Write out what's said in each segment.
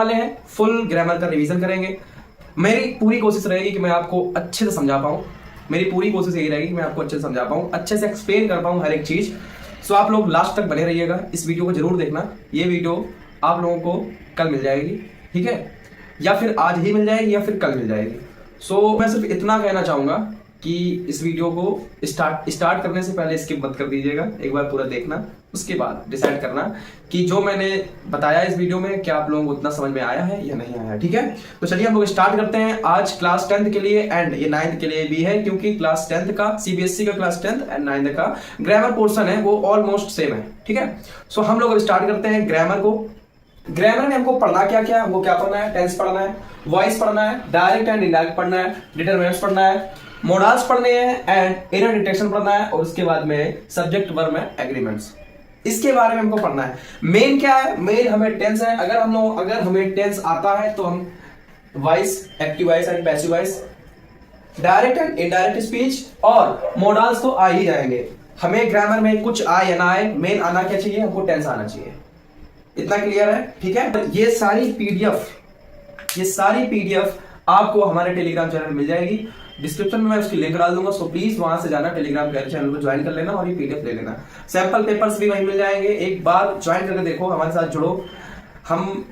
वाले हैं, full grammar का रिवीजन करेंगे। मेरी पूरी कोशिश रहेगी कि मैं आपको अच्छे से समझा पाऊँ, मेरी पूरी कोशिश यही रहेगी कि मैं आपको अच्छे से समझा पाऊँ, अच्छे से एक्सप्लेन कर पाऊँ हर एक चीज़। सो आप लोग लास्ट तक बने रहिएगा, इस वीडियो को जरूर देखना। ये वीडियो आप लोगों को कल मिल जाएगी, ठीक है, या फिर आज ही मिल जाएगी या फिर कल मिल जाएगी। सो मैं सिर्फ इतना कहना चाहूँगा कि इस वीडियो को स्टार्ट करने से पहले स्किप मत कर दीजिएगा, एक बार पूरा देखना, उसके बाद डिसाइड करना कि जो मैंने बताया इस वीडियो में क्या आप लोगों को उतना समझ में आया है या नहीं आया, ठीक है। तो चलिए हम लोग स्टार्ट करते हैं। आज क्लास 10th के लिए एंड ये 9th के लिए भी है, क्योंकि क्लास 10th का सीबीएसई का क्लास 10th एंड 9th का ग्रामर पोर्शन है वो ऑलमोस्ट सेम है, ठीक है। सो हम लोग स्टार्ट करते हैं ग्रामर को। ग्रामर में हमको पढ़ना क्या क्या, वो क्या पढ़ना है, टेंस पढ़ना है, वॉइस पढ़ना है, डायरेक्ट एंड इनडायरेक्ट पढ़ना है, डिटरमिनेंट्स पढ़ना है, मोडाल्स पढ़ने हैं एंड एरर डिटेक्शन पढ़ना है, और उसके बाद में सब्जेक्ट वर्ब में एग्रीमेंट्स, इसके बारे में हमको पढ़ना है। मेन क्या है, मेन हमें टेंस है। अगर हमें टेंस आता है तो हम voice, active voice and passive voice, direct and indirect speech और मोडाल्स तो आ ही जाएंगे। हमें ग्रामर में कुछ आए या ना आए, मेन आना क्या चाहिए, हमको टेंस आना चाहिए। इतना क्लियर है, ठीक है। ये सारी पीडीएफ आपको हमारे टेलीग्राम चैनल में मिल जाएगी। डिस्क्रिप्शन में मैं उसकी लिंक डाल दूंगा, सो प्लीज वहां से जाना, टेलीग्राम चैनल को ज्वाइन कर लेना और ये पीडीएफ ले लेना। सैंपल पेपर्स भी वहीं मिल जाएंगे, एक बार ज्वाइन करके देखो, हमारे साथ जुड़ो, हम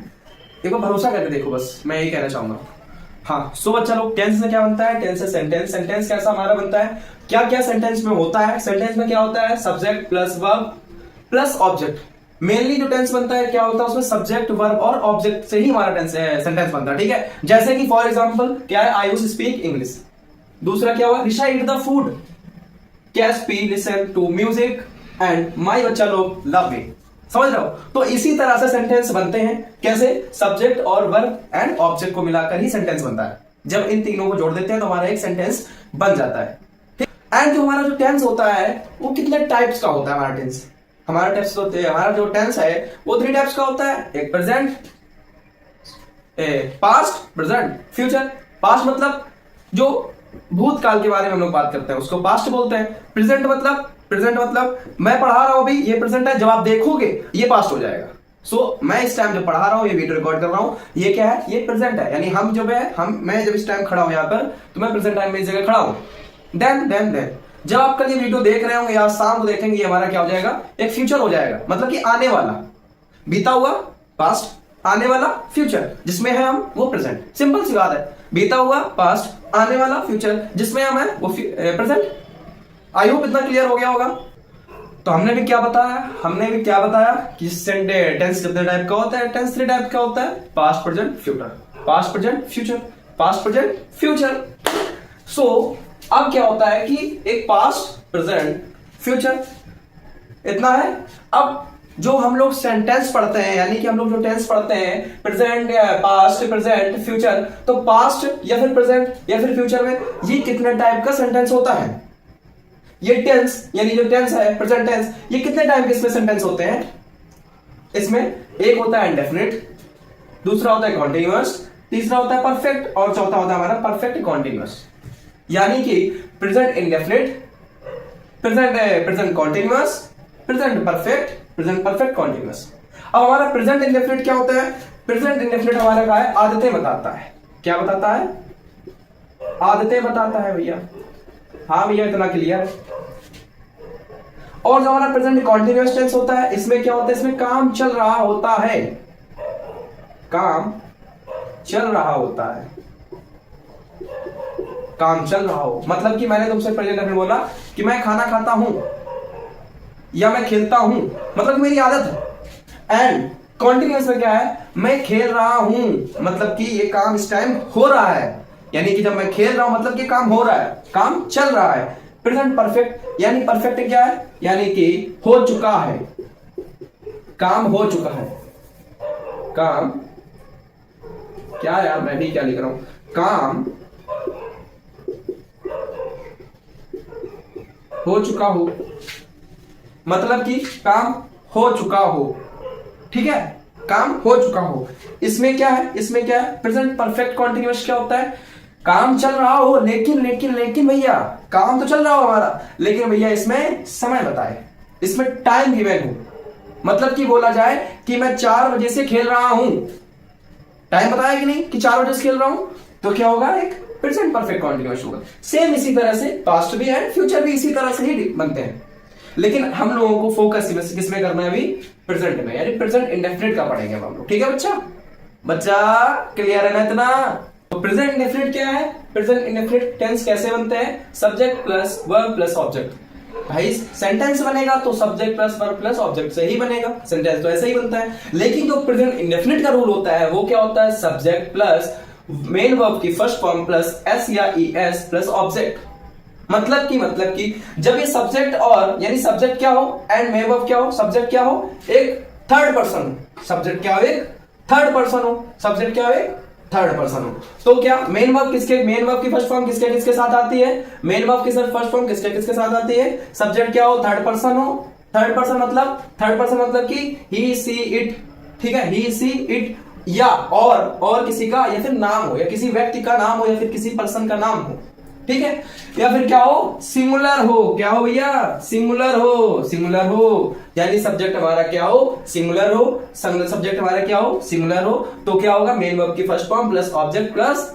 एक बार भरोसा करके देखो, बस मैं यही कहना चाहूंगा। हाँ, सो बच्चा लोग, टेंस में क्या बनता है, टेंस से सेंटेंस। सेंटेंस कैसा हमारा बनता है, क्या क्या सेंटेंस में होता है। सेंटेंस में क्या होता है, subject plus verb plus object. Mainly जो टेंस बनता है क्या होता है, उसमें सब्जेक्ट वर्ब और ऑब्जेक्ट से ही हमारा सेंटेंस बनता है, ठीक है। जैसे कि फॉर एग्जांपल क्या है, I used to speak English. दूसरा क्या हुआ, ऋषा ईट द फूड, कैश पी listen to music and my बच्चा लोग लव मी। समझ रहे हो, तो इसी तरह से सेंटेंस बनते हैं। कैसे, सब्जेक्ट और वर्ब एंड ऑब्जेक्ट को मिलाकर ही सेंटेंस बनता है। जब इन तीनों को जोड़ देते हैं तो हमारा एक सेंटेंस बन जाता है। एंड जो हमारा जो टेंस होता है वो कितने टाइप्स का होता है हमारा टेंस। हमारा जो टेंस है वो 3 टाइप्स का होता है। एक present, past, present, future. Past मतलब जो भूतकाल के बारे में हम लोग बात करते हैं उसको पास्ट बोलते हैं। प्रेजेंट मतलब मैं पढ़ा रहा हूं अभी, ये प्रेजेंट है, जब आप देखोगे ये पास्ट हो जाएगा। सो मैं इस टाइम जब पढ़ा रहा हूं, ये वीडियो रिकॉर्ड कर रहा हूं, ये क्या है, ये प्रेजेंट है। यानी मैं जब इस टाइम खड़ा हूं यहाँ पर, तो मैं प्रेजेंट टाइम में इस जगह खड़ा हूं। देन जब आप कल ये वीडियो देख रहे होंगे या शाम को देखेंगे, ये हमारा क्या हो जाएगा, एक फ्यूचर हो जाएगा। मतलब कि आने वाला, बीता हुआ पास्ट, आने वाला फ्यूचर, जिसमें है हम वो प्रेजेंट। सिंपल सी बात है, बीता हुआ पास्ट, आने वाला फ्यूचर, जिसमें हम है वो प्रेजेंट। आई होप इतना क्लियर हो गया होगा। तो हमने भी क्या बताया कि टेंस कितने टाइप का होता है। टेंस 3 टाइप का होता है, past, present, future, past, present, future, past, present, future. So अब क्या होता है कि एक पास्ट, प्रेजेंट, फ्यूचर, इतना है। अब जो हम लोग सेंटेंस पढ़ते हैं, यानी कि हम लोग जो टेंस पढ़ते हैं, प्रेजेंट, पास्ट, प्रेजेंट, फ्यूचर, तो पास्ट या फिर प्रेजेंट या फिर फ्यूचर में ये कितने टाइप का सेंटेंस होता है। ये टेंस, यानी जो टेंस है, प्रेजेंट टेंस, ये कितने टाइप के इसमें सेंटेंस होते हैं। इसमें एक होता है इंडेफिनिट, दूसरा होता है कॉन्टिन्यूअस, तीसरा होता है परफेक्ट और चौथा होता है हमारा परफेक्ट कॉन्टिन्यूअस। यानी कि present indefinite, present continuous, present perfect, present perfect continuous. अब हमारा प्रेजेंट इंडेफिनिट क्या होता है, प्रेजेंट इंडेफिनिट हमारा क्या है, आदतें बताता है। क्या बताता है, आदतें बताता है भैया। हाँ भैया, इतना क्लियर है। और जो हमारा प्रेजेंट कॉन्टिन्यूअस टेंस होता है, इसमें क्या होता है, इसमें काम चल रहा होता है, काम चल रहा होता है, काम चल रहा हो। मतलब कि मैंने तुमसे प्रेजेंट में बोला कि मैं खाना खाता हूं या मैं खेलता हूं, मतलब कि मेरी आदत है। एंड कॉन्टिन्यूअस में क्या है, मैं खेल रहा हूं, मतलब कि ये काम इस टाइम हो रहा है। यानी कि जब मैं खेल रहा हूं मतलब कि काम हो रहा है, काम चल रहा है। प्रेजेंट परफेक्ट, यानी परफेक्ट क्या है, यानी कि हो चुका है, काम हो चुका है। काम क्या यार, मैं भी क्या लिख रहा हूं, काम हो चुका हो, मतलब कि काम हो चुका हो, ठीक है, काम हो चुका हो। इसमें क्या है, प्रेजेंट परफेक्ट कॉन्टिन्यूअस क्या होता है, काम चल रहा हो, लेकिन भैया काम तो चल रहा हो हमारा, लेकिन भैया इसमें समय बताए, इसमें टाइम गिवन हो। मतलब कि बोला जाए कि मैं 4 बजे से खेल रहा हूं, टाइम बताया कि नहीं कि 4 बजे से खेल रहा हूं, तो क्या होगा, एक प्रेजेंट परफेक्ट कॉन्टिन्यूअस होगा। सेम इसी तरह से पास्ट भी एंड फ्यूचर भी इसी तरह से ही बनते हैं, लेकिन हम लोगों को फोकस किसमें करना है अभी, प्रेजेंट में, यानी प्रेजेंट इंडेफिनिट का पढ़ेंगे हम लोग। ठीक है बच्चा क्लियर है ना इतना? तो प्रेजेंट इंडेफिनिट क्या है, प्रेजेंट इंडेफिनिट टेंस कैसे बनते हैं, subject plus verb plus object. भाई सेंटेंस बनेगा तो subject plus verb plus object से ही बनेगा, सेंटेंस तो ऐसे ही बनता है। लेकिन जो प्रेजेंट इंडेफिनिट का रूल होता है वो क्या होता है, सब्जेक्ट प्लस मेन वर्ब की फर्स्ट फॉर्म प्लस एस या ई एस प्लस ऑब्जेक्ट। मतलब कि जब ये सब्जेक्ट और यानी सब्जेक्ट क्या हो एंड मेन वर्ब क्या हो, सब्जेक्ट क्या हो, एक थर्ड पर्सन, सब्जेक्ट क्या हो, एक थर्ड पर्सन हो, सब्जेक्ट क्या हो, एक थर्ड पर्सन हो, तो क्या मेन वर्ब मेन वर्ब की फर्स्ट फॉर्म किसके साथ आती है, मेन वर्ब की फर्स्ट फॉर्म किसके साथ आती है, सब्जेक्ट क्या हो, थर्ड पर्सन हो। थर्ड पर्सन मतलब कि ही सी इट, ठीक है, ही सी इट, या और किसी का, या फिर नाम हो, या किसी व्यक्ति का नाम हो, या फिर किसी पर्सन का नाम हो, ठीक है, या फिर क्या हो, सिंगुलर हो, क्या हो भैया, सिंगुलर हो, यानी सब्जेक्ट हमारा क्या हो, सिंगुलर हो, सब्जेक्ट हमारा क्या हो, सिंगुलर हो, तो क्या होगा, मेन वर्ब की first form plus object plus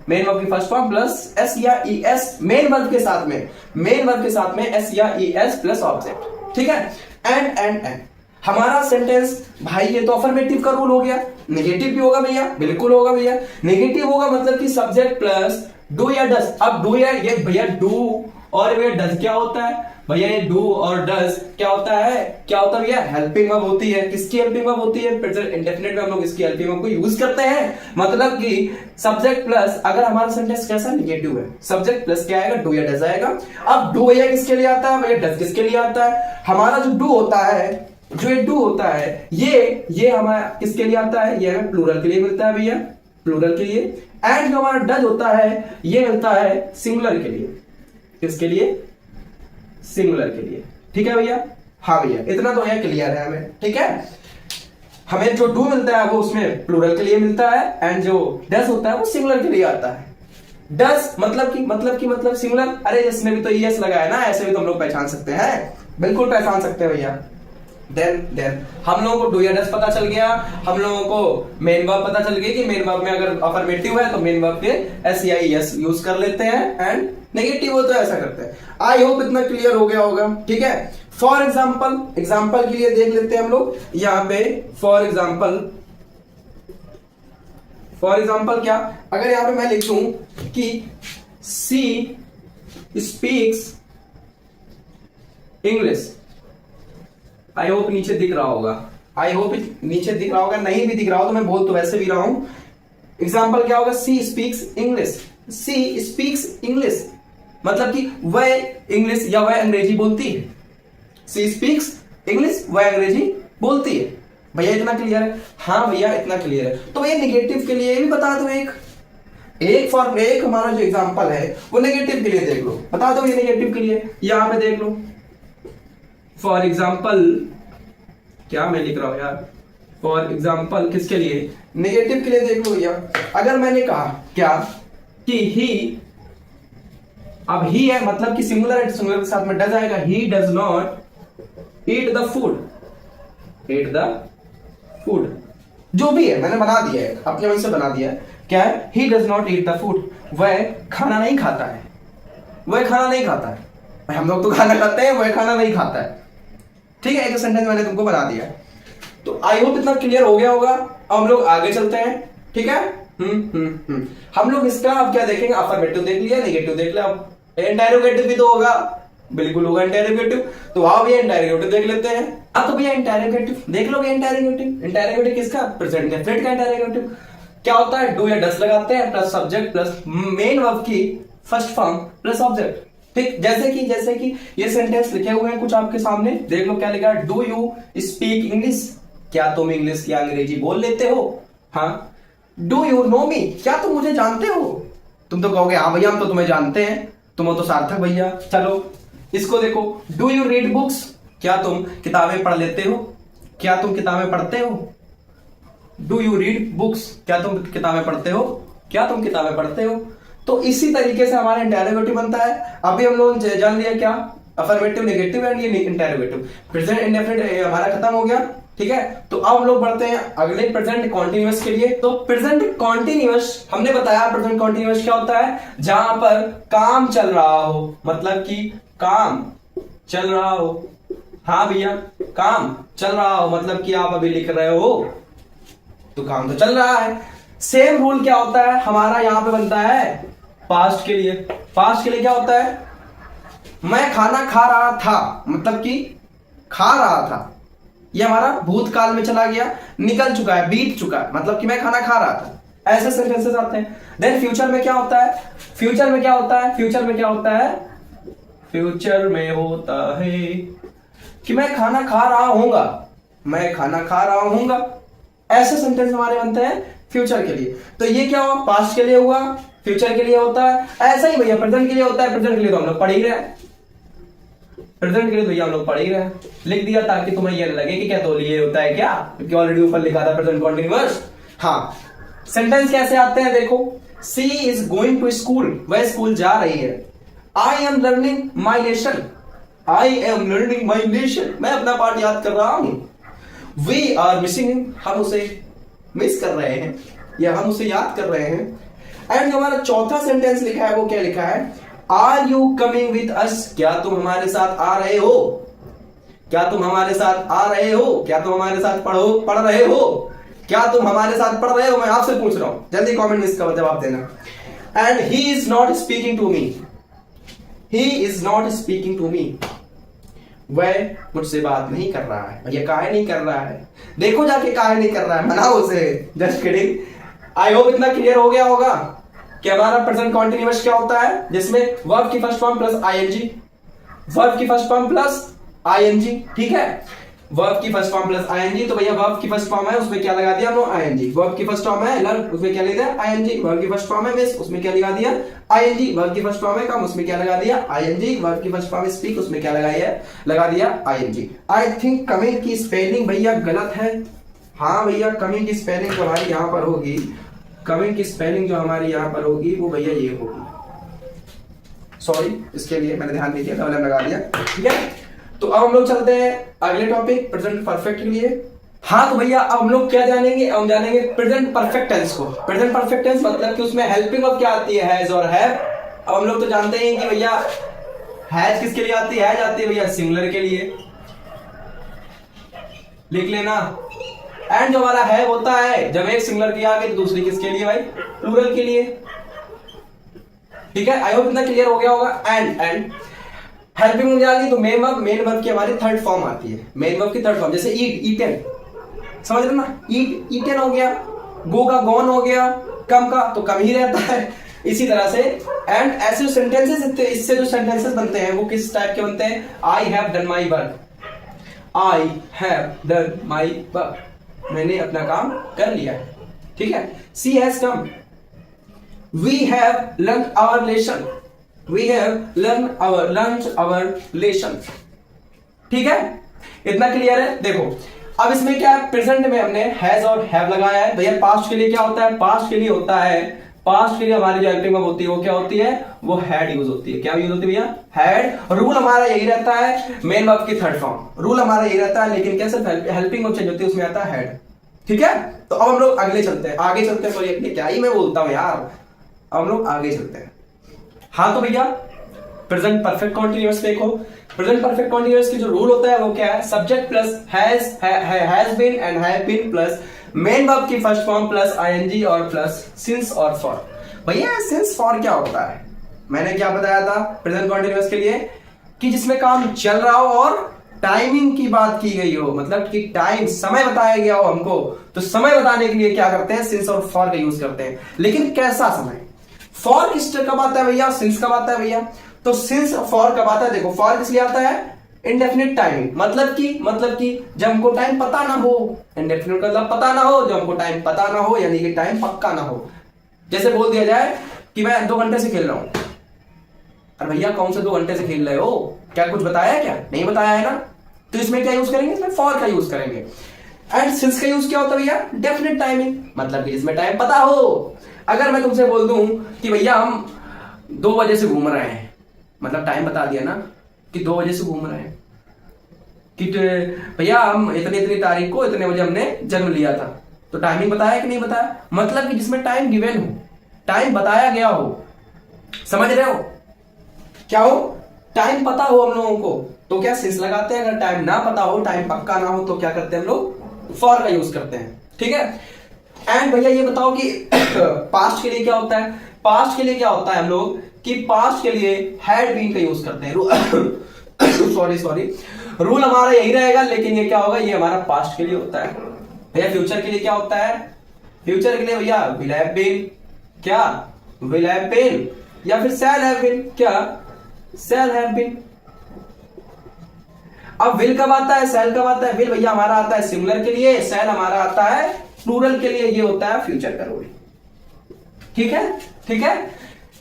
main verb की फर्स्ट फॉर्म प्लस एस या ई एस, मेन वर्ब के साथ में एस या ई एस प्लस ऑब्जेक्ट, ठीक है। एंड हमारा सेंटेंस भाई ये तो अफर्मेटिव का रूल हो गया, नेगेटिव भी होगा भैया, बिल्कुल होगा भैया, नेगेटिव होगा मतलब कि सब्जेक्ट प्लस डू या डज। अब डू या ये भैया डू और भैया डज क्या होता है भैया, ये डू और डज क्या होता है भैया, हेल्पिंग वर्ब होती है। किसकी हेल्पिंग वर्ब होती है, प्रेजेंट इंडेफिनिट में हम लोग इसकी हेल्पिंग वर्ब को यूज करते हैं। मतलब कि सब्जेक्ट प्लस, अगर हमारा सेंटेंस कैसा नेगेटिव है, सब्जेक्ट प्लस क्या आएगा, डू या डज आएगा। अब डू भैया किसके लिए आता है भैया, डज किसके लिए आता है, हमारा जो डू होता है, जो ये डू होता है ये हमारा किसके लिए आता है, ये हमें प्लूरल के लिए मिलता है भैया, प्लूरल के लिए। एंड जो हमारा डज होता है ये मिलता है सिंगुलर के लिए, किसके लिए, सिंगुलर के लिए, ठीक है भैया। हाँ भैया इतना तो है, क्लियर है हमें, ठीक है। हमें जो डू मिलता है वो उसमें प्लूरल के लिए मिलता है, एंड जो डज होता है वो सिंगुलर के लिए आता है। डज मतलब सिंगुलर, अरे इसमें भी तो ईएस लगा है ना, ऐसे भी तो हम लोग पहचान सकते हैं, बिल्कुल पहचान सकते हैं भैया। देन हम लोगों को डू या डज पता चल गया, हम लोगों को मेन वर्ब पता चल गया कि मेन वर्ब में अगर अफर्मेटिव है तो मेन वर्ब के एस या एस यूज कर लेते हैं, एंड नेगेटिव हो तो ऐसा करते हैं। आई होप इतना क्लियर हो गया होगा, ठीक है। फॉर एग्जाम्पल के लिए देख लेते हैं हम लोग यहाँ पे। फॉर एग्जाम्पल क्या, अगर यहाँ पे मैं लिख दूं कि she speaks English, I hope नीचे दिख रहा होगा, नहीं भी दिख रहा हो तो मैं बोल तो वैसे भी रहा हूं। एग्जाम्पल क्या होगा, सी स्पीक्स इंग्लिश, मतलब कि वह इंग्लिश या वह अंग्रेजी बोलती है। सी स्पीक्स इंग्लिश, वह अंग्रेजी बोलती है। भैया इतना क्लियर है? हाँ भैया इतना क्लियर है। तो भैया नेगेटिव के लिए भी बता दो, एक हमारा जो एग्जाम्पल है वो नेगेटिव के लिए देख लो, बता दो ये नेगेटिव के लिए, यहां पे देख लो। फॉर एग्जाम्पल क्या मैं लिख रहा हूं यार, फॉर एग्जाम्पल किसके लिए, नेगेटिव के लिए देख लो भैया। अगर मैंने कहा क्या कि ही, अब ही है मतलब कि सिंगुलर के साथ में डज आएगा, he does not eat the food, जो भी है मैंने बना दिया है, अपने मन से बना दिया है। क्या है, he does not eat the food, वह खाना नहीं खाता है, हम लोग तो खाना खाते हैं, वह खाना नहीं खाता है, ठीक है। एक सेंटेंस मैंने तुमको बना दिया। तो आई होप इतना क्लियर हो गया होगा। अब हम लोग आगे चलते हैं, ठीक है। हम लोग इसका अब क्या देखेंगे, अफर्मेटिव देख लिया, नेगेटिव देख लिया, अब इंटेरोगेटिव भी तो होगा, बिल्कुल होगा इंटेरोगेटिव। तो आओ भैया इंटेरोगेटिव देख लेते हैं। हाँ तो भैया इंटेरोगेटिव देख लो भैया, इंटेरोगेटिव किसका, प्रेजेंट इंडेफिनिट का इंटेरोगेटिव क्या होता है, डू या डज लगाते हैं plus subject plus main verb की फर्स्ट फॉर्म प्लस ऑब्जेक्ट, ठीक। जैसे कि ये सेंटेंस लिखे हुए हैं कुछ आपके सामने, देख लो क्या लिखा है, डू यू स्पीक इंग्लिश, क्या तुम इंग्लिश या अंग्रेजी बोल लेते हो। हाँ, डू यू नो मी, क्या तुम मुझे जानते हो। तुम तो कहोगे हाँ भैया हम तो तुम्हें जानते हैं, तुम हो तो सार्थक भैया। चलो इसको देखो, डू यू रीड बुक्स, क्या तुम किताबें पढ़ लेते हो, क्या तुम किताबें पढ़ते हो। डू यू रीड बुक्स, क्या तुम किताबें पढ़ते हो। तो इसी तरीके से हमारा इंटेरोगेटिव बनता है। अभी हम लोग जान लिया क्या, अफर्मेटिव, नेगेटिव एंड ये इंटेरोगेटिव। प्रेजेंट इंडेफिनिट हमारा खत्म हो गया, ठीक है, तो अब हम लोग बढ़ते हैं अगले प्रेजेंट कॉन्टिन्यूअस के लिए। तो प्रेजेंट कॉन्टिन्यूअस हमने बताया, प्रेजेंट कॉन्टिन्यूअस क्या होता है, जहां पर काम चल रहा हो, मतलब कि काम चल रहा हो। हाँ भैया, काम चल रहा हो मतलब कि आप अभी लिख रहे हो तो काम तो चल रहा है। सेम रूल क्या होता है हमारा यहां पे बनता है पास्ट के लिए। पास्ट के लिए क्या होता है, मैं खाना खा रहा था मतलब कि खा रहा था, ये हमारा भूतकाल में चला गया, निकल चुका है, बीत चुका है, मतलब कि मैं खाना खा रहा था। ऐसे सेंटेंसेस आते हैं। देन फ्यूचर में क्या होता है, फ्यूचर में क्या होता है, फ्यूचर में क्या होता है, फ्यूचर में होता है कि मैं खाना खा रहा हूंगा, मैं खाना खा रहा हूंगा। ऐसे सेंटेंस हमारे बनते हैं फ्यूचर के लिए। तो ये क्या हुआ, पास्ट के लिए हुआ, फ्यूचर के लिए होता है। ऐसा ही भैया प्रेजेंट के लिए होता है। प्रेजेंट के लिए तो हम लोग पढ़ ही रहे हैं, प्रेजेंट के लिए भैया हम लोग पढ़ ही रहे हैं, लिख दिया ताकि तुम्हें ये लगे कि क्या तो ये होता है क्या, क्योंकि ऑलरेडी ऊपर लिखा था प्रेजेंट कॉन्टिन्यूअस। हाँ, सेंटेंस कैसे आते हैं देखो, सी इज गोइंग टू स्कूल, वह स्कूल जा रही है। I am learning my lesson, I am learning my lesson, मैं अपना पाठ याद कर रहा हूं। वी आर मिसिंग, हम उसे मिस कर रहे हैं या हम उसे याद कर रहे हैं। एंड जो हमारा चौथा सेंटेंस लिखा है वो क्या लिखा है, are you coming with us, क्या तुम हमारे साथ आ रहे हो, क्या तुम हमारे साथ आ रहे हो, क्या तुम हमारे साथ पढ़ रहे हो, क्या तुम हमारे साथ पढ़ रहे हो, मैं आपसे पूछ रहा हूं, जल्दी कमेंट में इसका जवाब देना। And he is not speaking to me, he is not speaking to me, वह मुझसे बात नहीं कर रहा है। ये काहे नहीं कर रहा है, देखो जाके काहे नहीं कर रहा है, मनाओ उसे। Just kidding. आई होप इतना क्लियर हो गया होगा कि हमारा प्रेजेंट कॉन्टिन्यूअस क्या होता है, जिसमें वर्ब की first form plus ING, verb की फर्स्ट फॉर्म प्लस आईएनजी, ठीक है, वर्ब की फर्स्ट फॉर्म प्लस आईएनजी। तो भैया वर्ब की फर्स्ट फॉर्म है उसमें क्या लगा दिया हम लोग, आईएनजी। वर्ब की फर्स्ट फॉर्म है लर्न, उसमें क्या लगा दिया, आईएनजी। वर्ब की फर्स्ट फॉर्म है मिस, उसमें क्या लगा दिया, आईएनजी। वर्ब की फर्स्ट फॉर्म है कम, उसमें क्या लगा दिया, आईएनजी। वर्ब की फर्स्ट फॉर्म है स्पीक, उसमें क्या लगा दिया आईएनजी। आई थिंक कमिंग की स्पेलिंग भैया गलत है। हाँ भैया, कमिंग की स्पेलिंग जो हमारी यहाँ पर होगी, कमिंग की स्पेलिंग जो हमारी यहाँ पर होगी वो भैया ये होगी। सॉरी, इसके लिए मैंने ध्यान नहीं दिया, डबल एम लगा दिया, ठीक है। तो अब हम लोग चलते हैं अगले टॉपिक प्रेजेंट परफेक्ट के लिए। हाँ तो भैया अब हम लोग क्या जानेंगे, हम जानेंगे प्रेजेंट परफेक्ट टेंस को। प्रेजेंट परफेक्ट टेंस मतलब कि उसमें हेल्पिंग ऑफ क्या आती है, हैज और हैव। अब हम लोग तो जानते हैं कि भैया हैज किसके लिए आती है, हैज आती है भैया सिंगुलर के लिए, लिख लेना। एंड जो हमारा हैव होता है जब एक सिंगुलर की आ गई तो दूसरी किसके लिए भाई, प्लूरल के लिए, ठीक है। आई होप इतना क्लियर हो गया होगा। एंड हेल्पिंग में जाएगी तो मेन वर्ब की हमारी थर्ड फॉर्म आती है, मेन वर्ब की थर्ड फॉर्म, जैसे ईट, ईटन, समझ रहे ना, ईट, ईटन हो गया, गो का गॉन हो गया, कम का तो कम ही रहता है, इसी तरह से। एंड ऐसे सेंटेंसेस, इससे जो सेंटेंसेस बनते हैं वो किस टाइप के बनते हैं, I have done my work, I have done my work, मैंने अपना काम कर लिया है, ठीक है। She has come, we have learn our lesson, we have learned our lesson, ठीक है, इतना क्लियर है। देखो अब इसमें क्या है, प्रेजेंट में हमने हैज और हैव लगाया है भैया। पास्ट के लिए क्या होता है, पास्ट के लिए होता है, पास्ट के लिए हमारी जो हेल्पिंग वर्ब होती है वो क्या होती है, वो हैड यूज होती है। क्या यूज होती है भैया, हैड। रूल हमारा यही रहता है, मेन वर्ब की थर्ड फॉर्म, रूल हमारा यही रहता है, लेकिन क्या सिर्फ हेल्पिंग वर्ब चेंज होती है, उसमें आता है हैड, ठीक है। तो अब हम लोग आगे चलते हैं, सॉरी क्या ही मैं बोलता हूं यार, अब हम लोग आगे चलते हैं। हाँ तो भैया प्रेजेंट परफेक्ट कॉन्टिन्यूअस देखो, प्रेजेंट परफेक्ट कॉन्टिन्यूअस की जो रूल होता है वो क्या है, subject plus has been and have been plus main verb की फर्स्ट फॉर्म प्लस आईएनजी और प्लस सिंस और फॉर। भैया सिंस फॉर क्या होता है, मैंने क्या बताया था प्रेजेंट कॉन्टिन्यूअस के लिए, कि जिसमें काम चल रहा हो और टाइमिंग की बात की गई हो, मतलब कि टाइम, समय बताया गया हो हमको, तो समय बताने के लिए क्या करते हैं, सिंस और फॉर का यूज करते हैं। लेकिन कैसा समय, फॉर किस कब आता है भैया, सिंस कब आता है भैया, तो सिंस फॉर कब आता है, देखो फॉर किस लिए आता है, इंडेफिनिट टाइमिंग, मतलब कि जब हमको टाइम पता ना हो, इंडेफिनिट मतलब पता ना हो, जब हमको टाइम पता ना हो यानी कि टाइम पक्का ना हो। जैसे बोल दिया जाए कि मैं 2 घंटे से खेल रहा हूं, अरे भैया कौन से 2 घंटे से खेल रहे हो, क्या कुछ बताया, क्या नहीं बताया है ना, तो इसमें क्या यूज करेंगे, इसमें फॉर का यूज करेंगे। एंड सिंस का यूज क्या होता है भैया, डेफिनेट टाइमिंग, मतलब कि जिसमें टाइम पता हो। अगर मैं तुमसे बोल दूं कि भैया हम 2 बजे से घूम रहे हैं, मतलब टाइम बता दिया ना कि 2 बजे से घूम रहे हैं, कि भैया हम इतनी इतनी तारीख को इतने बजे हमने जन्म लिया था, तो टाइमिंग बताया कि नहीं बताया, मतलब कि जिसमें टाइम गिवन हो, टाइम बताया गया हो, समझ रहे हो क्या हो, टाइम पता हो हम लोगों को तो क्या सिंस लगाते हैं, अगर टाइम ना पता हो, टाइम पक्का ना हो तो क्या करते हैं हम लोग, फॉर का यूज करते हैं, ठीक है। एंड भैया ये बताओ कि पास्ट के लिए क्या होता है, पास्ट के लिए क्या होता है, हम लोग कि पास्ट के लिए हैड बीन का यूज करते हैं। सॉरी रूल हमारा यही रहेगा, लेकिन ये क्या होगा, ये हमारा पास्ट के लिए होता है। भैया फ्यूचर के लिए क्या होता है, फ्यूचर के लिए भैया विल हैव बीन, क्या विल हैव बीन, या फिर शैल हैव बीन, क्या शैल हैव बीन। अब विल कब आता है, शैल कब आता है, विल भैया हमारा आता है सिंगुलर के लिए, शैल हमारा आता है प्लूरल के लिए, ये होता है फ्यूचर का रूल, ठीक है, ठीक है।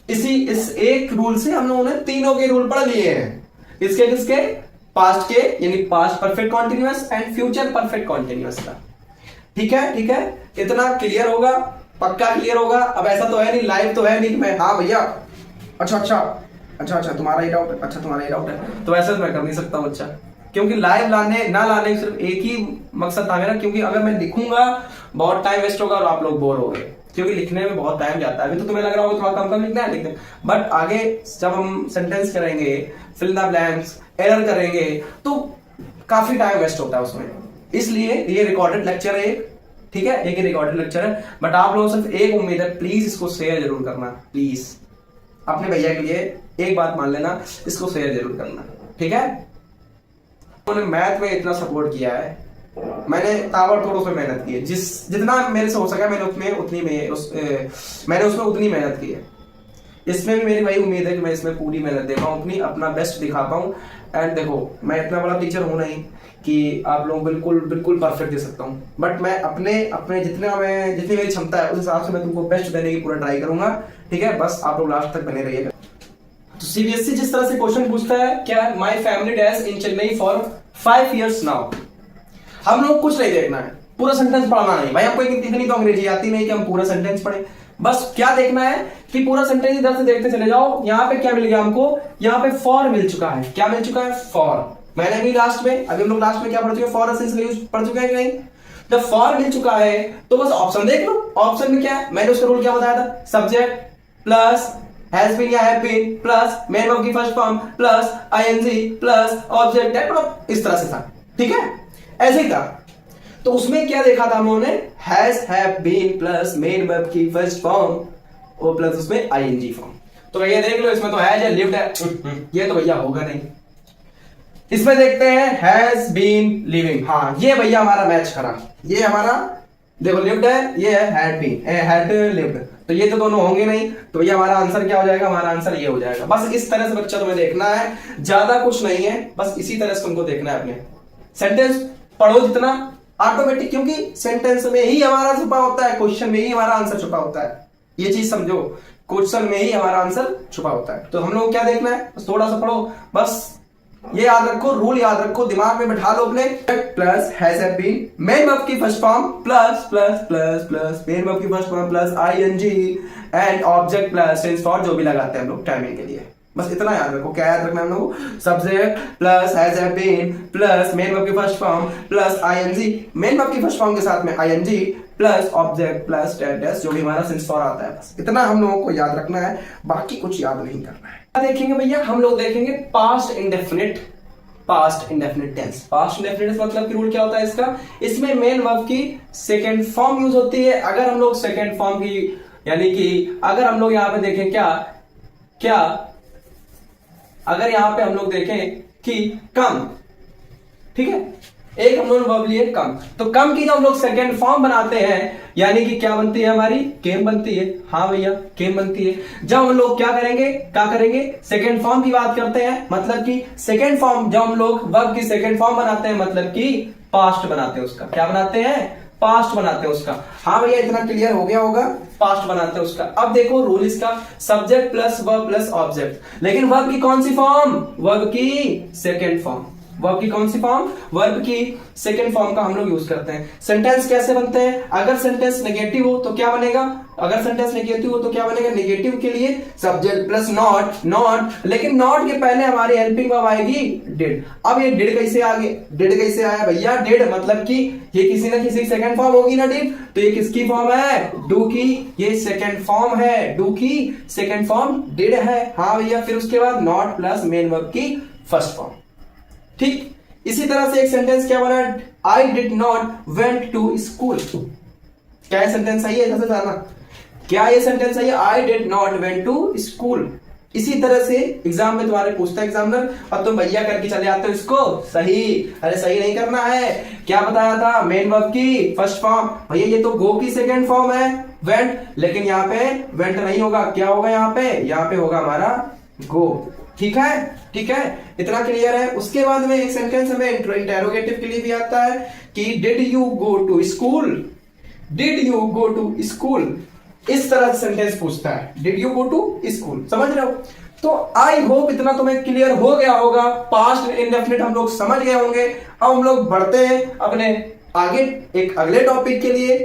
इस एक रूल से हम लोगों ने तीनों के रूल पढ़ लिए हैं, इसके किसके, पास्ट के, यानी past perfect continuous and future perfect continuous का, ठीक है, ठीक है। इतना क्लियर होगा, पक्का क्लियर होगा। अब ऐसा तो है नहीं, लाइव तो है नहीं कि मैं, हाँ भैया अच्छा तुम्हारा ही डाउट है, अच्छा तुम्हारा ही डाउट है, तो ऐसा मैं कर नहीं सकता हूं, अच्छा, क्योंकि लाइव लाने ना लाने सिर्फ एक ही मकसद था मेरा, क्योंकि अगर मैं लिखूंगा बहुत टाइम वेस्ट होगा और आप लोग बोर हो गए, क्योंकि लिखने में बहुत टाइम जाता है। अभी तो तुम्हें लग रहा होगा थोड़ा कम लिखना है, लिखते, बट आगे जब हम सेंटेंस करेंगे, फिल द ब्लैंक्स, एरर करेंगे, तो काफी टाइम वेस्ट होता है उसमें, इसलिए ये रिकॉर्डेड लेक्चर है, ठीक है, एक रिकॉर्डेड लेक्चर है। बट आप लोगों से सिर्फ एक उम्मीद है, प्लीज इसको शेयर जरूर करना, प्लीज अपने भैया के लिए एक बात मान लेना, इसको शेयर जरूर करना, ठीक है। उन्होंने मैथ में इतना सपोर्ट किया है, मैंने ताबड़तोड़ उसमें मेहनत की है, जितना मेरे से हो सका मैंने उसमें उतनी मेहनत की है। इसमें भी मेरी वही उम्मीद है कि मैं इसमें पूरी मेहनत दे पाऊँ, अपनी अपना बेस्ट दिखा पाऊँ। एंड देखो मैं इतना बड़ा टीचर हूं नहीं कि आप लोग बिल्कुल परफेक्ट दे सकता हूँ, बट मैं अपने जितनी मेरी क्षमता है उस हिसाब से मैं तुमको बेस्ट देने की पूरा ट्राई करूंगा, ठीक है। बस आप लोग लास्ट तक बने रहिएगा। तो सीबीएसई जिस तरह से क्वेश्चन पूछता है, क्या my family dash in Chennai for 5 years now, हम लोग कुछ नहीं देखना है, पूरा सेंटेंस पढ़ना नहीं, भाई हमको इतनी तो अंग्रेजी आती नहीं कि हम पूरा सेंटेंस पढ़े, बस क्या देखना है कि पूरा सेंटेंस इधर से देखते चले जाओ। यहाँ पे क्या मिल गया हमको, यहाँ पे फॉर मिल चुका है, क्या मिल चुका है, फॉर। मैंने भी लास्ट में, अभी हम लोग लास्ट में क्या पढ़ चुके हैं, फॉर एसेंशियल यूज पढ़ चुके हैं कि नहीं। जब फॉर मिल चुका है तो बस ऑप्शन देख लो, ऑप्शन में क्या है, मैंने उसका रूल क्या बताया था, सब्जेक्ट प्लस हैज बीन या have been plus main verb की first form plus ING plus object, इस तरह से था, ठीक है, ऐसे ही था। तो उसमें क्या देखा था हम लोगों ने, has have been plus main verb की फर्स्ट फॉर्म और प्लस उसमें आईएनजी फॉर्म। तो भैया देख लो, इसमें तो हैज या लिव्ड है, ये तो भैया होगा नहीं। इसमें देखते हैं हैज बीन लिविंग, हाँ ये भैया हमारा मैच करा, ये हमारा देखो लिव्ड है, ये है हैड बीन, हैड लिव्ड, तो ये तो दोनों होंगे नहीं, तो भैया हमारा आंसर क्या हो जाएगा, हमारा आंसर ये हो जाएगा। बस इस तरह से बच्चा तुम्हें देखना है, ज्यादा कुछ नहीं है, बस इसी तरह से तुमको देखना है। अपने सेंटेंस पढ़ो जितना ऑटोमेटिक, क्योंकि सेंटेंस में ही हमारा छुपा होता है, क्वेश्चन में ही हमारा आंसर छुपा होता है, ये चीज समझो, क्वेश्चन में ही हमारा आंसर छुपा होता है। तो हम लोग क्या देखना है, बस थोड़ा सा पढ़ो, बस ये याद रखो, रूल याद रखो, दिमाग में बैठा लो अपने, plus has have been main verb की first form plus plus plus plus main verb की first form plus ING and object plus tense for, जो भी लगाते हैं हम लोग टाइमिंग के लिए, बस इतना याद रखो। क्या याद रखना है हम लोग, subject plus has have been plus main verb की first form plus ING, main verb की फर्स्ट फॉर्म के साथ में ING plus object plus tense, जो भी हमारा सेंस फॉर आता है, बस इतना हम लोगों को याद रखना है, बाकी कुछ याद नहीं करना है। देखेंगे भैया हम लोग देखेंगे past indefinite tense. Past indefinite मतलब कि रूल क्या होता है इसका, इसमें मेन वर्ब की सेकंड फॉर्म यूज होती है। अगर हम लोग सेकंड फॉर्म की, यानी कि अगर हम लोग यहां पे देखें क्या अगर यहां पे हम लोग देखें कि कम, ठीक है, एक हम लोग वर्ब लिए कम, तो कम की जब हम लोग सेकंड फॉर्म बनाते हैं, यानी कि क्या बनती है हमारी, केम बनती है, हाँ भैया केम बनती है। जब हम लोग क्या करेंगे सेकंड फॉर्म की बात करते हैं, मतलब कि सेकंड फॉर्म, जब हम लोग वर्ब की सेकंड फॉर्म बनाते हैं, मतलब कि पास्ट बनाते हैं उसका, क्या बनाते हैं, पास्ट बनाते हैं उसका। हाँ भैया इतना क्लियर हो गया होगा, पास्ट बनाते हैं उसका। अब देखो रूल इसका, subject plus verb plus object, लेकिन वर्ब की कौन सी फॉर्म, वर्ब की सेकंड फॉर्म, वर्ब की कौन सी फॉर्म, वर्ब की सेकंड फॉर्म का हम लोग यूज करते हैं। सेंटेंस कैसे बनते हैं, अगर सेंटेंस नेगेटिव हो तो क्या बनेगा, अगर सेंटेंस नेगेटिव हो तो क्या बनेगा, नेगेटिव के लिए सब्जेक्ट प्लस नॉट, नॉट, लेकिन नॉट के पहले हमारी हेल्पिंग वर्ब आएगी डिड। अब ये डिड कैसे आ गए, डिड कैसे आया भैया, डिड मतलब कि ये किसी ना किसी सेकंड फॉर्म होगी ना डिड, तो ये किसकी फॉर्म है, डू की, ये सेकंड फॉर्म है, डू की सेकंड फॉर्म डिड है। हाँ भैया, फिर उसके बाद नॉट प्लस मेन वर्ब की फर्स्ट फॉर्म। ठीक, इसी तरह से एक सेंटेंस क्या बना, I did not went to school. क्या ये सेंटेंस सही है, जैसे जाना क्या ये सेंटेंस सही है, I did not went to school. इसी तरह से एग्जाम में तुम्हारे पूछता है एग्जामिनर, और तुम भैया करके चले आते हो इसको सही, अरे सही नहीं करना है, क्या बताया था, मेन वर्ब की फर्स्ट फॉर्म। भैया ये तो गो की सेकंड फॉर्म है वेंट, लेकिन यहाँ पे वेंट नहीं होगा, क्या होगा यहाँ पे होगा हमारा गो। ठीक है, ठीक है, इतना क्लियर है। उसके बाद में एक सेंटेंस हमें इंटेरोगेटिव के लिए भी आता है कि did you go to school, did you go to school, इस तरह से सेंटेंस पूछता है, did you go to school. समझ रहे हो, तो आई होप इतना तुम्हें क्लियर हो गया होगा। पास्ट इंडेफिनिट हम लोग समझ गए होंगे। अब हम लोग बढ़ते हैं अपने आगे एक अगले टॉपिक के लिए।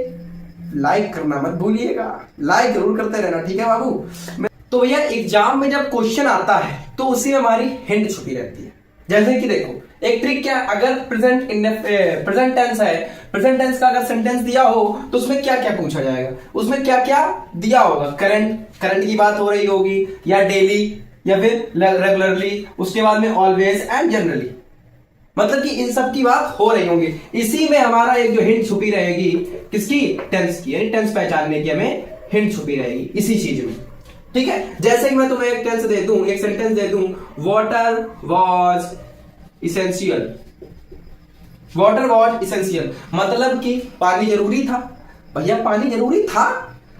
लाइक करना मत भूलिएगा, लाइक जरूर करते रहना, ठीक है बाबू। तो भैया एग्जाम में जब क्वेश्चन आता है तो उसी में हमारी हिंट छुपी रहती है। जैसे कि देखो एक ट्रिक क्या, अगर प्रेजेंट टेंस है, प्रेजेंट टेंस का अगर सेंटेंस दिया हो तो उसमें क्या क्या पूछा जाएगा, उसमें क्या क्या दिया होगा, करंट की बात हो रही होगी, या डेली, या फिर रेगुलरली, उसके बाद में ऑलवेज एंड जनरली, मतलब कि इन सब की बात हो रही होगी। इसी में हमारा एक जो हिंट छुपी रहेगी, किसकी, टेंस की, यानी टेंस पहचानने की हमें हिंट छुपी रहेगी इसी चीज में। ठीक है, जैसे कि मैं तुम्हें एक टेंस दे दूं, एक सेंटेंस दे दूं, water was essential, water was essential, मतलब कि पानी जरूरी था। भैया पानी जरूरी था,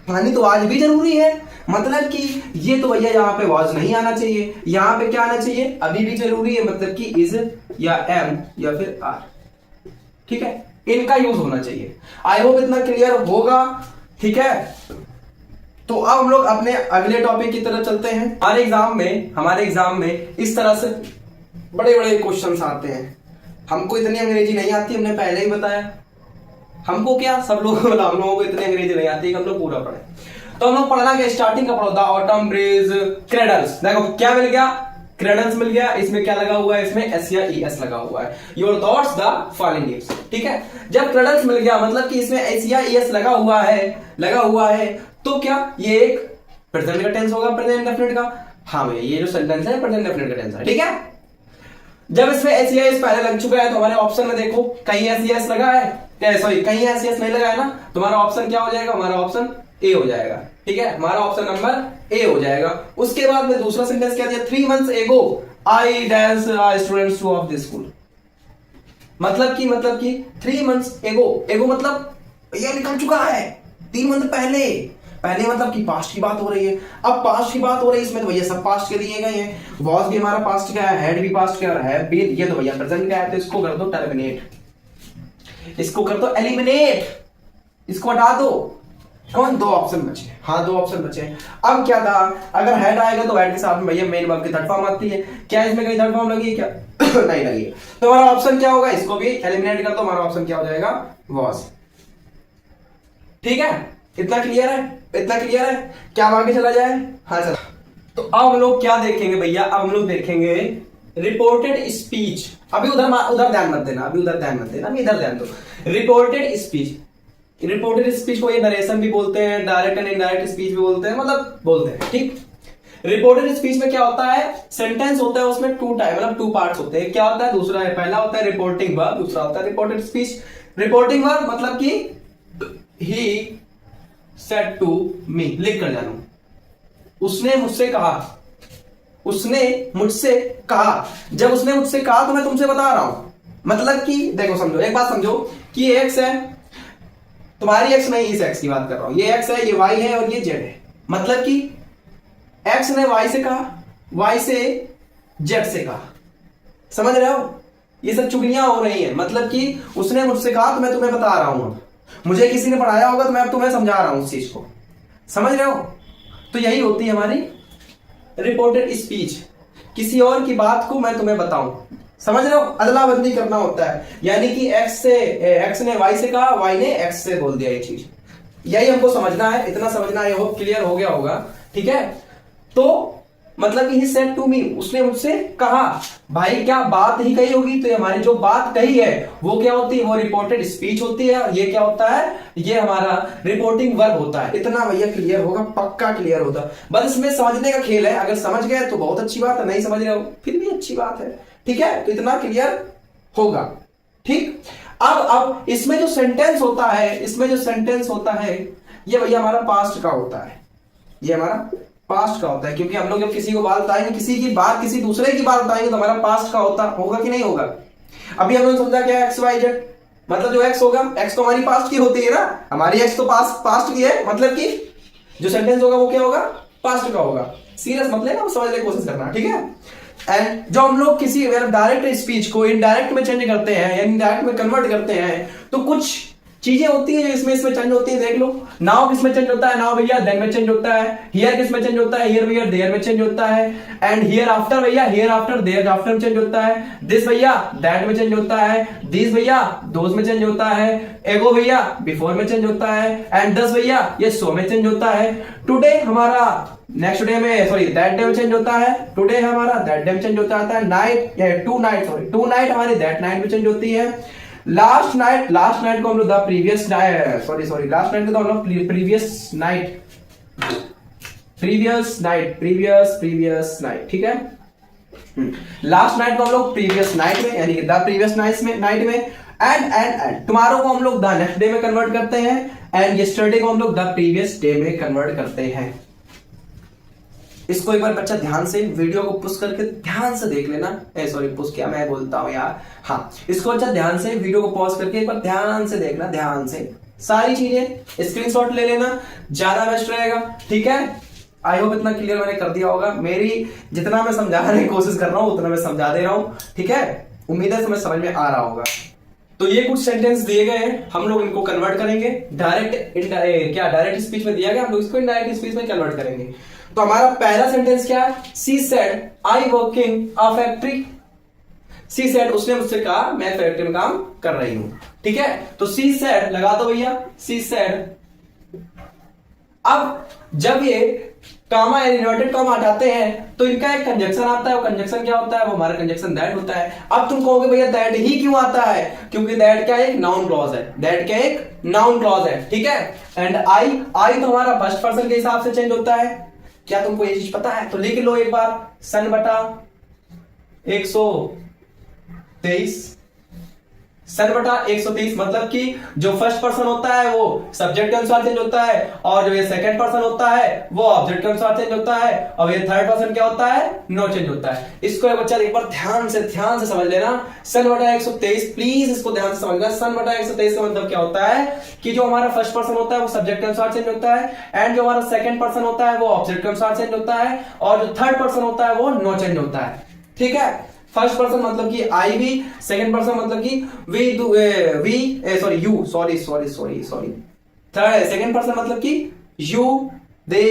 पानी तो आज भी जरूरी है, मतलब कि ये तो भैया यहाँ पे वॉज नहीं आना चाहिए, यहाँ पे क्या आना चाहिए, अभी भी जरूरी है, मतलब कि इज या एम या फिर आर। ठीक है, इनका यूज होना चाहिए। आई होप इतना क्लियर होगा। ठीक है, तो अब हम लोग अपने अगले टॉपिक की तरफ चलते हैं। हमारे एग्जाम में इस तरह से बड़े बड़े क्वेश्चंस आते हैं। हमको इतनी अंग्रेजी नहीं आती, हमने पहले ही बताया। हमको क्या, सब लोग हम लोगों को इतनी अंग्रेजी नहीं आती, हम लोग पूरा पढ़े। तो हम लोग पढ़ना क्या, स्टार्टिंग का पढ़ा, ऑटम ब्रीज, क्रेडल्स। देखो क्या मिल गया, क्रेडल्स मिल गया। इसमें क्या लगा हुआ है, इसमें एस या ई एस लगा हुआ है, your thoughts the following leaves. ठीक है, जब क्रेडल्स मिल गया मतलब कि इसमें एस या ई एस लगा हुआ है, तो क्या ये एक प्रेजेंट का टेंस होगा, प्रेजेंट डेफिनेट का। हाँ भैया, ये जो सेंटेंस है प्रेजेंट डेफिनेट का टेंस है। ठीक है, जब इसमें एस या एस पहले लग चुका है तो हमारे ऑप्शन में देखो कहीं एस या एस लगा है, सॉरी कहीं एस या एस नहीं लगा है ना, तुम्हारा ऑप्शन क्या हो जाएगा, हमारा ऑप्शन ए हो जाएगा। ठीक है, हमारा ऑप्शन नंबर ए हो जाएगा। उसके बाद में दूसरा सेंटेंस क्या दिया, 3 months एगो I dash students of this school, मतलब कि 3 months एगो मतलब ये निकल चुका है 3 मंथ पहले मतलब कि पास्ट की बात हो रही है। अब पास्ट की बात हो रही है, इसमें तो भैया सब पास्ट के दिए गए हैं, वॉज भी हमारा पास्ट का है, हैड भी पास्ट का और है भी, ये तो भैया प्रेजेंट का है, तो इसको कर दो टर्मिनेट, इसको कर दो एलिमिनेट, इसको हटा दो। कौन, 2 ऑप्शन बचे। हाँ 2 ऑप्शन बचे। अब क्या था, अगर हेड आएगा तो हेड के साथ में भैया मेन वर्ब की थर्ड फॉर्म आती है। क्या इसमें कहीं थर्ड फॉर्म लगी है क्या नहीं लगी है, तो हमारा ऑप्शन क्या होगा, इसको भी एलिमिनेट कर दो, हमारा ऑप्शन क्या हो जाएगा, वॉज। ठीक है, इतना क्लियर है, क्या आगे चला जाए। हाँ चला, तो अब हम लोग क्या देखेंगे भैया, अब हम लोग देखेंगे रिपोर्टेड स्पीच। अभी उधर ध्यान मत देना, इधर ध्यान दो। रिपोर्टेड स्पीच को ये नरेशन भी बोलते हैं, डायरेक्ट एंड इनडायरेक्ट स्पीच भी बोलते हैं, मतलब बोलते हैं। ठीक, रिपोर्टेड स्पीच में क्या होता है, सेंटेंस होता है, उसमें 2 टाइप मतलब 2 पार्ट्स होते हैं। क्या होता है, दूसरा है, पहला होता है रिपोर्टिंग वर्ब, दूसरा होता है रिपोर्टेड स्पीच। रिपोर्टिंग वर्ब मतलब कि ही सेड टू मी, लिख कर जानो, उसने मुझसे कहा। जब उसने मुझसे कहा तो मैं तुमसे बता रहा हूं, मतलब कि देखो समझो, एक बात समझो कि ये एक्स है, तुम्हारी एक्स नहीं, इस एक्स की बात कर रहा हूं, ये एक्स है, ये वाई है और ये जेड है। मतलब कि एक्स ने वाई से कहा, वाई से जेड से कहा, समझ रहे हो, ये सब चुगलियां हो रही हैं। मतलब कि उसने मुझसे कहा तो मैं तुम्हें बता रहा हूं, मुझे किसी ने पढ़ाया होगा तो मैं अब तुम्हें समझा रहा हूं उस चीज को, समझ रहे हो। तो यही होती है हमारी रिपोर्टेड स्पीच, किसी और की बात को मैं तुम्हें बताऊं, समझ रहे हो, अदला बदली करना होता है, यानी कि एक्स ने वाई से कहा, वाई ने एक्स से बोल दिया ये चीज, यही हमको समझना है, इतना समझना है, होप क्लियर हो गया होगा, ठीक है। तो मतलब ही सेड टू मी, उसने मुझसे कहा, भाई क्या बात ही कही होगी, तो ये हमारी जो बात कही है वो क्या होती है, वो रिपोर्टेड स्पीच होती है, और ये क्या होता है, ये हमारा रिपोर्टिंग वर्ब होता है। इतना भैया क्लियर होगा, पक्का क्लियर होता, बस इसमें समझने का खेल है, अगर समझ गए तो बहुत अच्छी बात है, नहीं समझ रहे हो फिर भी अच्छी बात है, ठीक है। तो इतना क्लियर होगा, ठीक। अब इसमें जो सेंटेंस होता है, इसमें जो सेंटेंस होता है ये भैया हमारा पास्ट का होता है, ये हमारा पास्ट का होता है, क्योंकि हम लोग जब किसी को बात बताएंगे, किसी की बात किसी दूसरे की बात बताएंगे तो हमारा पास्ट का होगा कि नहीं होगा। अभी हम लोग समझा क्या एक्स वाई जेड, मतलब जो एक्स होगा, एक्स तो हमारी पास्ट की होती है ना, हमारी एक्स तो पास्ट की है, मतलब कि जो सेंटेंस होगा वो क्या होगा, पास्ट का होगा। सीरियस मत लेना, समझने की कोशिश करना, ठीक है। एंड जो हम लोग किसी डायरेक्ट स्पीच को इनडायरेक्ट में चेंज करते हैं या इनडायरेक्ट में कन्वर्ट करते हैं, तो कुछ चीजें होती है जो इसमें चेंज होती है, देख लो। नाउ किस में चेंज होता है, नाउ भैया देन में चेंज होता है। हियर किस में चेंज होता है, हियर भैया देयर में चेंज होता है। एंड हियर आफ्टर भैया हियर आफ्टर देयर आफ्टर में चेंज होता है। दिस भैया दैट में चेंज होता है। दिस भैया दोज में चेंज होता है। एगो भैया बिफोर में चेंज होता है। एंड दस भैया ये सो में चेंज होता है। टुडे हमारा नेक्स्ट डे में, सॉरी दैट डे में चेंज होता है। टुडे हमारा दैट डे में चेंज होता है। नाइट टू नाइट हमारी दैट नाइट में चेंज होती है। लास्ट नाइट को हम लोग the previous night, sorry last night को हम लोग प्रीवियस नाइट, ठीक है। लास्ट नाइट को हम लोग प्रीवियस नाइट में, यानी कि द प्रीवियस नाइट में। एंड टुमारो को हम लोग द नेक्स्ट डे में कन्वर्ट करते हैं। एंड यस्टरडे को हम लोग द प्रीवियस डे में कन्वर्ट करते हैं। इसको एक बार बच्चा ध्यान से वीडियो को पुश करके ध्यान से देख लेना। सॉरी पुश क्या मैं बोलता हूं यार, हाँ इसको अच्छा ध्यान से वीडियो को पॉज करके एक बार ध्यान से देखना, ध्यान से सारी चीजें स्क्रीनशॉट ले लेना, ज्यादा बेस्ट रहेगा, ठीक है। आई होप इतना क्लियर मैंने कर दिया होगा। मेरी जितना मैं समझाने की कोशिश कर रहा हूं उतना मैं समझा दे रहा हूं, ठीक है। उम्मीद है तुम्हें समझ में आ रहा होगा। तो ये कुछ सेंटेंस दिए गए हैं, हम लोग इनको कन्वर्ट करेंगे। डायरेक्ट स्पीच में दिया गया, हम लोग इसको इनडायरेक्ट स्पीच में कन्वर्ट करेंगे। तो हमारा पहला सेंटेंस क्या है, she said I working a factory. She said उसने मुझसे कहा मैं फैक्ट्री में काम कर रही हूं, ठीक है। तो सी सेड लगा दो भैया, सी सेड। अब जब ये कामा या इन्वर्टेड कामा हटाते हैं तो इनका एक कंजक्शन आता है। वो कंजक्शन क्या होता है, वो हमारा कंजक्शन दैट होता है। अब तुम कहोगे भैया दैट ही क्यों आता है, क्योंकि दैट क्या एक नाउन क्लॉज है, दैट क्या एक नाउन क्लॉज है, ठीक है। एंड आई तो हमारा फर्स्ट पर्सन के हिसाब से चेंज होता है। क्या तुमको ये चीज पता है, तो लिख लो एक बार, सन बटा 123, सन बटा 123, मतलब कि जो फर्स्ट पर्सन होता है वो सब्जेक्ट के अनुसार चेंज होता है, और जो ये सेकंड पर्सन होता है वो ऑब्जेक्ट के अनुसार चेंज होता है, और ये थर्ड पर्सन क्या होता है, नो चेंज होता है। इसको एक बच्चा एक बार ध्यान से समझ लेना। सन बटा 123, प्लीज इसको ध्यान से समझना। सन बटा 123 का मतलब क्या होता है कि जो हमारा फर्स्ट पर्सन होता है वो सब्जेक्ट के अनुसार चेंज होता है, एंड जो हमारा सेकंड पर्सन होता है वो ऑब्जेक्ट के अनुसार चेंज होता है, और जो थर्ड पर्सन होता है वो नो चेंज होता है, ठीक है। फर्स्ट पर्सन मतलब कि आई भी, सेकंड पर्सन मतलब कि थर्ड सेकंड पर्सन मतलब कि यू, दे,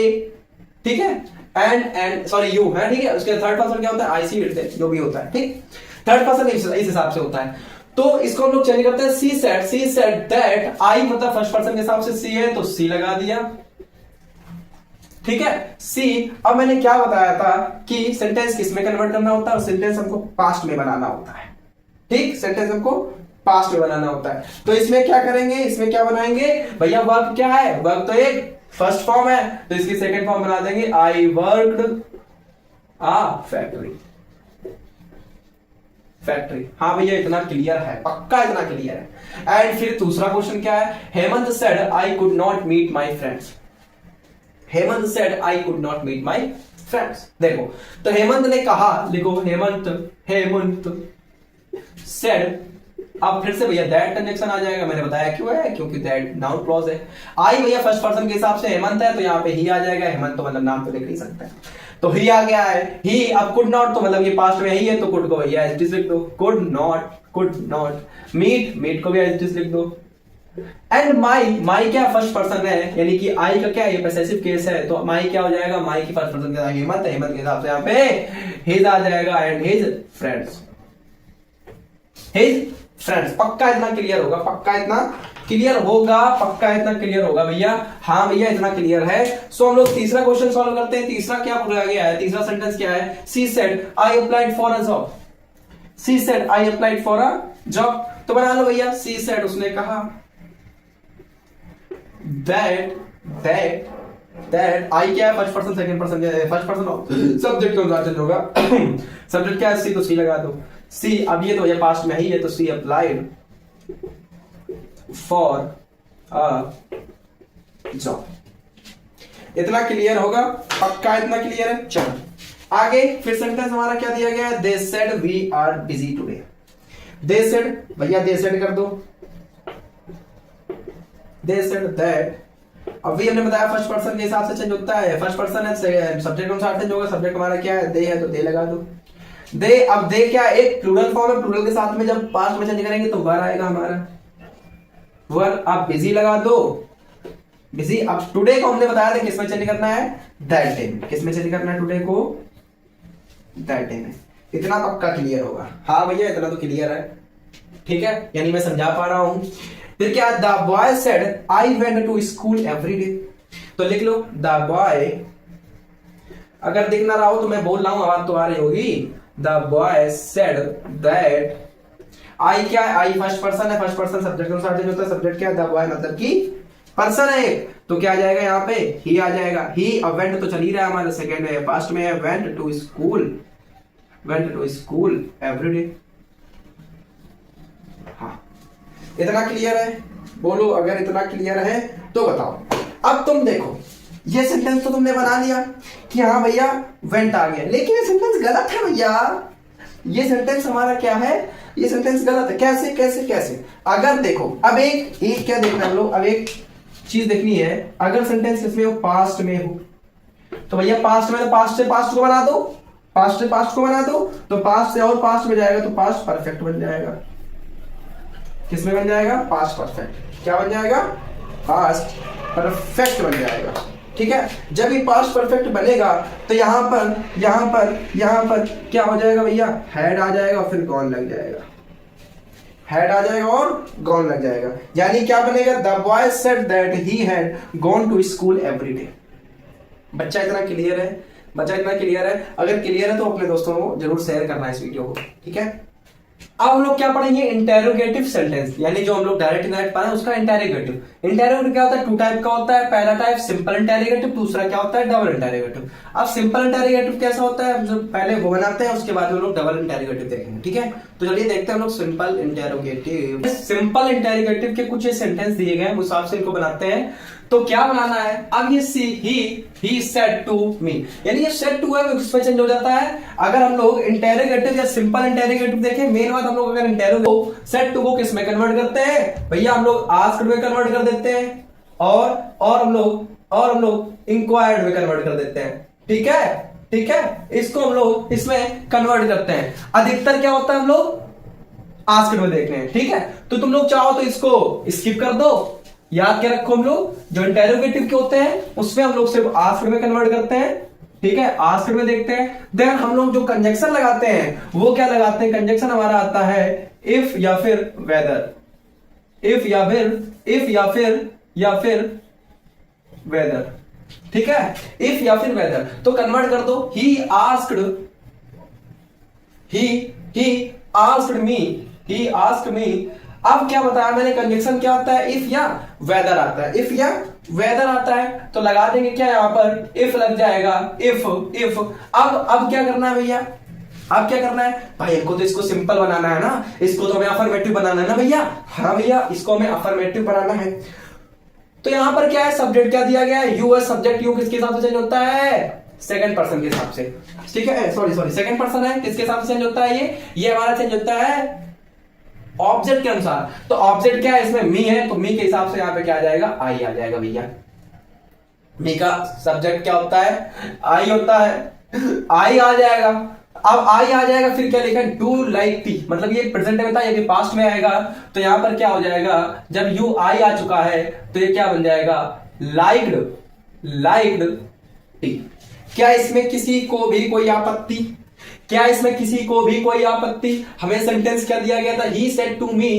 ठीक है। एंड सॉरी यू है, ठीक है। उसके थर्ड पर्सन क्या होता है, आई, सी, इट, जो भी होता है, ठीक। थर्ड पर्सन इस हिसाब से होता है। तो इसको हम लोग चेंज करते हैं। सी सेड दैट, आई मतलब फर्स्ट पर्सन के हिसाब से सी है तो सी लगा दिया, ठीक है। सी, अब मैंने क्या बताया था कि सेंटेंस किस में कन्वर्ट करना होता है, और सेंटेंस हमको पास्ट में बनाना होता है, ठीक। सेंटेंस हमको पास्ट में बनाना होता है। तो इसमें क्या करेंगे, इसमें क्या बनाएंगे भैया, वर्क क्या है, वर्क तो एक फर्स्ट फॉर्म है, तो इसकी सेकंड फॉर्म बना देंगे, आई वर्कड आ फैक्ट्री। हाँ भैया इतना क्लियर है, पक्का इतना क्लियर है। एंड फिर दूसरा क्वेश्चन क्या है, Hemant said I could not meet my friends. Hemant said I could not meet my friends. देखो तो हेमंत ने कहा, लिखो हेमंत सेड। अब फिर से भैया दैट कंजक्शन आ जाएगा, मैंने बताया क्यों है, क्योंकि दैट नाउन क्लॉज है। आई भैया फर्स्ट पर्सन के हिसाब से हेमंत है तो यहाँ पे ही आ जाएगा। हेमंत तो मतलब नाम तो लिख नहीं सकता है, तो ही आ गया है। ही, अब कुड नॉट तो मतलब ये पास्ट में ही है, तो कुड को भैया एज इट इज लिख दो। कुड नॉट मीट को भी एज इट इज लिख दो। एंड माई क्या फर्स्ट पर्सन है, यानी कि आई का क्या ये पॉसेसिव केस है, तो माई क्या हो जाएगा, माई की फर्स्ट पर्सन के हिम्मत के हिसाब से यहाँ पे हिज आ जाएगा, and his friends. His friends. पक्का इतना क्लियर होगा, पक्का इतना क्लियर होगा, पक्का इतना क्लियर होगा भैया। हाँ भैया इतना क्लियर है। सो हम लोग तीसरा क्वेश्चन सॉल्व करते हैं। तीसरा क्या बोला गया है, तीसरा सेंटेंस क्या है, she said I applied for a job. She said I applied for a job. तो बना लो भैया, सी सेड उसने कहा, दैट आई क्या है, first person second person, first person subject कौन सा चेंज होगा सब्जेक्ट क्या है, सी, तो सी लगा दो। सी, अब ये तो ये पास्ट में ही है, तो she applied for a job. इतना क्लियर होगा, पक्का इतना क्लियर है। चलो आगे फिर सेंटेंस हमारा क्या दिया गया है, they said we are busy today. They said भैया, दे सेड कर दो, दे सेड दैट। अब भी हमने बताया फर्स्ट पर्सन के हिसाब से चेंज होता है, फर्स्ट पर्सन है, सब्जेक्ट कौन सा चेंज होगा, सब्जेक्ट हमारा क्या है, दे है, तो दे लगा दो। दे, अब दे क्या एक प्लूरल फॉर्म है, प्लूरल के साथ में जब पास्ट में चेंज करेंगे तो वर आएगा हमारा, वर। अब बिजी लगा दो, बिजी। अब टुडे को हमने बताया था किसमें चेंज करना है, दैट डे में। किसमें चेंज करना है टुडे को, दैट डे में। इतना पक्का क्लियर होगा। हाँ भैया इतना तो क्लियर है, ठीक है, यानी मैं समझा पा रहा हूं। फिर क्या, the boy said I went to school every day. तो लिख लो द बॉय, अगर दिख ना रहा हो तो मैं बोल रहा हूं, आवाज तो आ रही होगी। The boy said that I क्या है, आई फर्स्ट पर्सन है, फर्स्ट पर्सन सब्जेक्ट के साथ होता है, सब्जेक्ट क्या है, द बॉय मतलब कि पर्सन है, तो क्या आ जाएगा यहाँ पे, ही आ जाएगा। ही, अब वेंट तो चल ही रहा है हमारे, सेकंड में पास्ट में है, went to school, went to school every day. हाँ इतना क्लियर है, बोलो अगर इतना क्लियर है तो बताओ। अब तुम देखो, ये सेंटेंस तो तुमने बना लिया कि हाँ भैया वेंट आ गया, लेकिन ये सेंटेंस गलत है भैया। ये सेंटेंस हमारा क्या है, ये सेंटेंस गलत है। कैसे कैसे कैसे, अगर देखो अब एक क्या देखना हम लोग, अब एक चीज देखनी है। अगर सेंटेंस इसमें हो, पास्ट में हो, तो भैया पास्ट में तो पास्ट से पास्ट को बना दो, पास्ट से पास्ट को बना दो, तो पास्ट से और पास्ट में जाएगा तो पास्ट परफेक्ट बन जाएगा। किसमें बन जाएगा, पास्ट परफेक्ट। क्या बन जाएगा, पास्ट परफेक्ट बन जाएगा, ठीक है। जब ये पास्ट परफेक्ट बनेगा तो यहां पर क्या हो जाएगा भैया, हैड आ जाएगा और फिर गॉन लग जाएगा, हैड आ जाएगा और गॉन लग जाएगा। यानी क्या बनेगा, the boy said that he had gone to school every day. बच्चा इतना क्लियर है, बच्चा इतना क्लियर है। अगर क्लियर है तो अपने दोस्तों को जरूर शेयर करना है इस वीडियो को, ठीक है। अब हम लोग क्या पढ़ेंगे, इंटेरोगेटिव सेंटेंस, यानी जो हम लोग डायरेक्ट इनडायरेक्ट पढ़ा है उसका इंटेरोगेटिव। इंटेरोगेटिव क्या होता है, टू टाइप का होता है। पहला टाइप सिंपल इंटेरोगेटिव, दूसरा क्या होता है, डबल इंटेरोगेटिव। अब सिंपल इंटेरोगेटिव कैसा होता है, जो पहले वो बनाते हैं उसके बाद हम लोग डबल इंटेरोगेटिव देखेंगे, ठीक है। तो चलिए देखते हैं हम लोग सिंपल इंटेरोगेटिव। सिंपल इंटेरोगेटिव के कुछ सेंटेंस दिए गए हैं, उस हिसाब से इनको बनाते हैं। तो क्या बनाना है, अब ये सी, ही सेड टू मी, यानी ये सेड टू है उसमें चेंज हो जाता है। अगर हम लोग इंटेरोगेटिव या सिंपल इंटेरोगेटिव देखें, मेन बात हम लोग अगर इंटेरोगेटिव सेड टू को किस में कन्वर्ट करते हैं भैया, हम लोग आस्क्ड में कन्वर्ट कर देते हैं, और हम लोग इंक्वायर्ड में कन्वर्ट कर देते हैं, ठीक है, ठीक है। इसको हम लोग इसमें कन्वर्ट करते हैं। अधिकतर क्या होता है, हम लोग आस्क्ड में देखते हैं, ठीक है। तो तुम लोग चाहो तो इसको स्किप कर दो, याद क्या रखो, हम लोग जो इंटेरोगेटिव के होते हैं उसमें हम लोग सिर्फ आस्क्ड में कन्वर्ट करते हैं, ठीक है, आस्क्ड में देखते हैं। देन हम लोग जो कंजक्शन लगाते हैं वो क्या लगाते हैं, कंजक्शन हमारा आता है इफ या फिर वेदर, इफ या फिर वेदर, ठीक है, इफ या फिर वेदर। तो कन्वर्ट कर दो, ही आस्क्ड मी। अब क्या बताया मैंने, कंजक्शन क्या आता है, इफ या वेदर आता है, इफ या वेदर आता है। तो लगा देंगे क्या, यहां पर इफ लग जाएगा, इफ। अब क्या करना है भैया, अब क्या करना है भाई, हमको तो इसको सिंपल बनाना है ना, इसको तो हमें अफर्मेटिव बनाना है ना भैया। हाँ भैया, इसको हमें अफर्मेटिव बनाना है। तो यहां पर क्या है, सब्जेक्ट क्या दिया गया है, यू है। सब्जेक्ट यू किसके हिसाब से चेंज होता है, सेकंड पर्सन के हिसाब से, ठीक है, सॉरी सेकंड पर्सन है, किसके हिसाब से चेंज होता है, ये हमारा चेंज होता है ऑब्जेक्ट के अनुसार। तो ऑब्जेक्ट क्या है, इसमें मी है, तो मी के हिसाब से यहां पे क्या आ जाएगा, आई आ जाएगा भैया। मी का सब्जेक्ट क्या होता है, आई होता है, आई आ जाएगा। अब आई आ जाएगा, फिर क्या लिखा, डू लाइक टी, मतलब ये प्रेजेंट में था, ये भी पास्ट में आएगा। तो यहां पर क्या हो जाएगा, जब यू आई आ चुका है तो ये क्या बन जाएगा, लाइक्ड टी। क्या इसमें किसी को भी कोई आपत्ति, क्या इसमें किसी को भी कोई आपत्ति? हमें सेंटेंस क्या दिया गया था? He said to me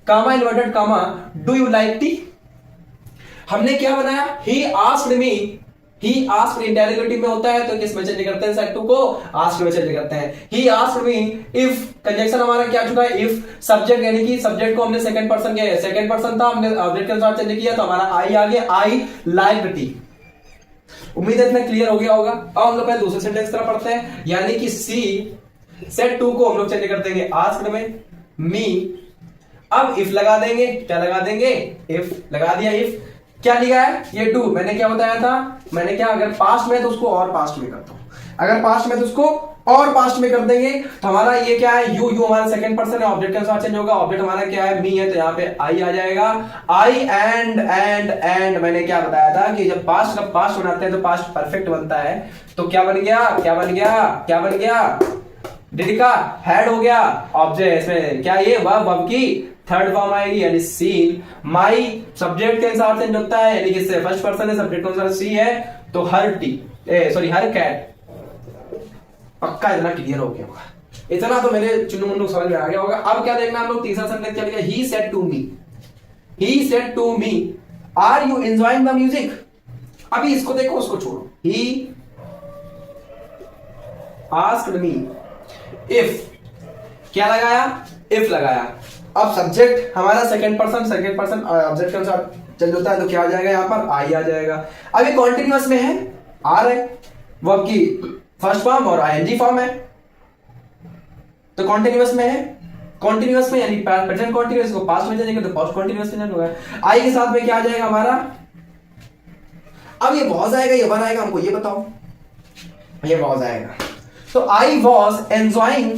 comma inverted comma do you like tea. हमने क्या बनाया? He asked me, he asked interrogative में होता है तो किस में चेंज करते हैं? सेड टू को आस्क्ड में चेंज करते हैं। He asked me if, conjunction हमारा क्या चुका है? इफ सब्जेक्ट, यानी कि सब्जेक्ट को हमने सेकंड पर्सन के, सेकंड पर्सन था, हमने ऑब्जेक्ट के अनुसार चेंज किया तो हमारा आई आ गया, आई लाइक्ड टी। उम्मीद है इतना क्लियर हो गया होगा। अब हम लोग पहले दूसरे सेंटेंस की तरफ पढ़ते हैं, यानी कि सी सेड टू को हम लोग चेंज कर देंगे आस्क्ड में मी। अब इफ लगा देंगे, क्या लगा देंगे? इफ लगा दिया। इफ क्या लिखा है? ये टू मैंने क्या बताया था? मैंने क्या, अगर पास्ट में है तो उसको और पास्ट में करता हूं, अगर पास्ट में तो उसको और पास्ट में कर देंगे तो हमारा ये क्या है? यू, यू हमारा सेकंड पर्सन है, ऑब्जेक्ट के अनुसार चेंज होगा। ऑब्जेक्ट हमारा क्या है? मी है, तो यहाँ पे आई आ जाएगा। आई एंड मैंने क्या बताया था कि जब पास्ट का पास्ट बनाते हैं तो पास्ट परफेक्ट बनता है। तो क्या बन गया? क्या बन गया? क्या बन गया? डिड का हेड हो गया ऑब्जेक्ट, इसमें क्या ये वर्ब की थर्ड फॉर्म आएगी, यानी सीन। माई सब्जेक्ट के अनुसार चेंज होता है, यानी कि फर्स्ट पर्सन है, सब्जेक्ट के अनुसार सी है, तो हर टी सॉरी हर कैट। पक्का इतना क्लियर हो गया होगा, इतना तो मेरे चुन्नू मुन्नू समझ में आ गया होगा। अब क्या देखना हम लोग? तीसरा सेंटेंस क्या लिखा? He said to me, he said to me are you enjoying the music. अभी इसको देखो, उसको छोड़ो। ही आस्क्ड मी इफ, क्या लगाया? इफ लगाया। अब सब्जेक्ट हमारा सेकंड पर्सन ऑब्जेक्ट के अनुसार चेंज होता है तो क्या आ जाएगा? यहां पर आई आ जाएगा। अभी कॉन्टिन्यूअस में है, आर है, वर्ब की फर्स्ट फॉर्म और आईएनजी फॉर्म है, तो कॉन्टिन्यूअस में है। कॉन्टिन्यूअस में यानी प्रेजेंट कॉन्टिन्यूअस को पास्ट में जाएंगे तो पास्ट कॉन्टिन्यूअस में होगा। आई के साथ में क्या आ जाएगा हमारा? अब ये वॉज आएगा, ये वन आएगा, हमको ये बताओ। ये वॉज आएगा, तो I was enjoying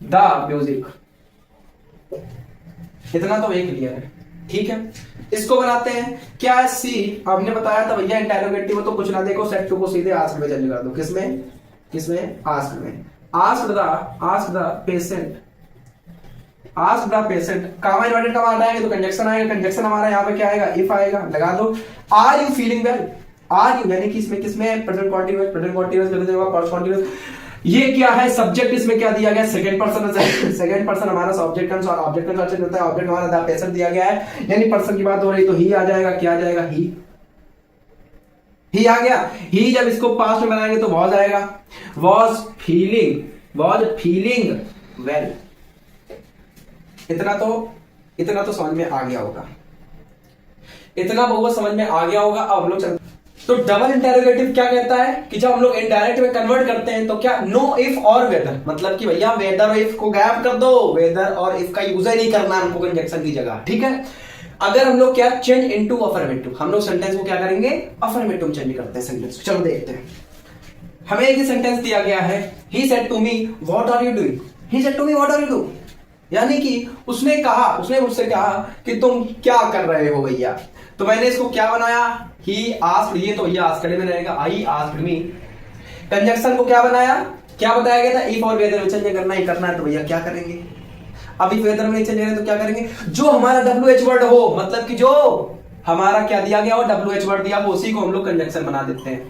the music. इतना तो एक क्लियर है, ठीक है। इसको बनाते हैं क्या है? सी, हमने बताया था भैया इंटेरोगेटिव तो कुछ ना देखो, सेट टू को सीधे आस्क्ड में चेंज कर दो। किसमें? किसमें? आस्क्ड में। Asked the patient, asked the patient, comma inverted comma हटाएंगे तो कंजक्शन आएगा। कंजक्शन हमारा यहाँ पे क्या आएगा? इफ आएगा, लगा दो। Are you feeling well, are you यानी कि इसमें किसमें? प्रेजेंट कॉन्टिन्यूअस, प्रेजेंट कॉन्टिन्यूअस कर देगा, पास्ट कॉन्टिन्यूअस। ये क्या है? सब्जेक्ट इसमें क्या दिया गया? सेकंड पर्सन है, सेकंड पर्सन हमारा ऑब्जेक्ट का अनुसार, ऑब्जेक्ट का अनुसार चेंज होता है। ऑब्जेक्ट हमारा द पेशेंट दिया गया है, यानी पर्सन की बात हो रही तो ही आ जाएगा। क्या आ जाएगा? ही आ गया। ही जब इसको पास्ट में बनाएंगे तो वॉज आएगा, वॉज फीलिंग वेल। इतना तो समझ में आ गया होगा, इतना बहुत समझ में आ गया होगा। अब हम लोग चलते, तो डबल इंटेरोगेटिव क्या कहता है कि जब हम लोग इनडायरेक्ट में कन्वर्ट करते हैं तो क्या? नो इफ और वेदर, मतलब कि भैया वेदर और इफ को गैप कर दो, वेदर और इफ का यूज ही नहीं करना हमको कंजक्शन की जगह, ठीक है। अगर हम लोग क्या चेंज इनटू अफर्मेटिव, हम लोग सेंटेंस को क्या करेंगे? अफर्मेटिव चेंज करते हैं सेंटेंस। चलो देखते हैं, हमें एक सेंटेंस दिया गया है, he said to me what are you doing, he said to me what are you doing, यानी कि उसने कहा, उसने मुझसे कहा कि तुम क्या कर रहे हो भैया। तो मैंने इसको क्या बनाया? ही आस्क्ड, ये तो ये आस्क्ड में रहेगा, आई आस्क्ड मी। कंजक्शन को क्या बनाया? क्या बताया गया था? इफ और वेदर में चेंज करना ही करना है, तो भैया क्या करेंगे? अभी वेदर में चेंज करें तो क्या करेंगे? जो हमारा WH वर्ड हो, मतलब कि जो हमारा क्या दिया गया हो, WH वर्ड दिया हो, उसी को हम लोग कंजक्शन बना देते हैं,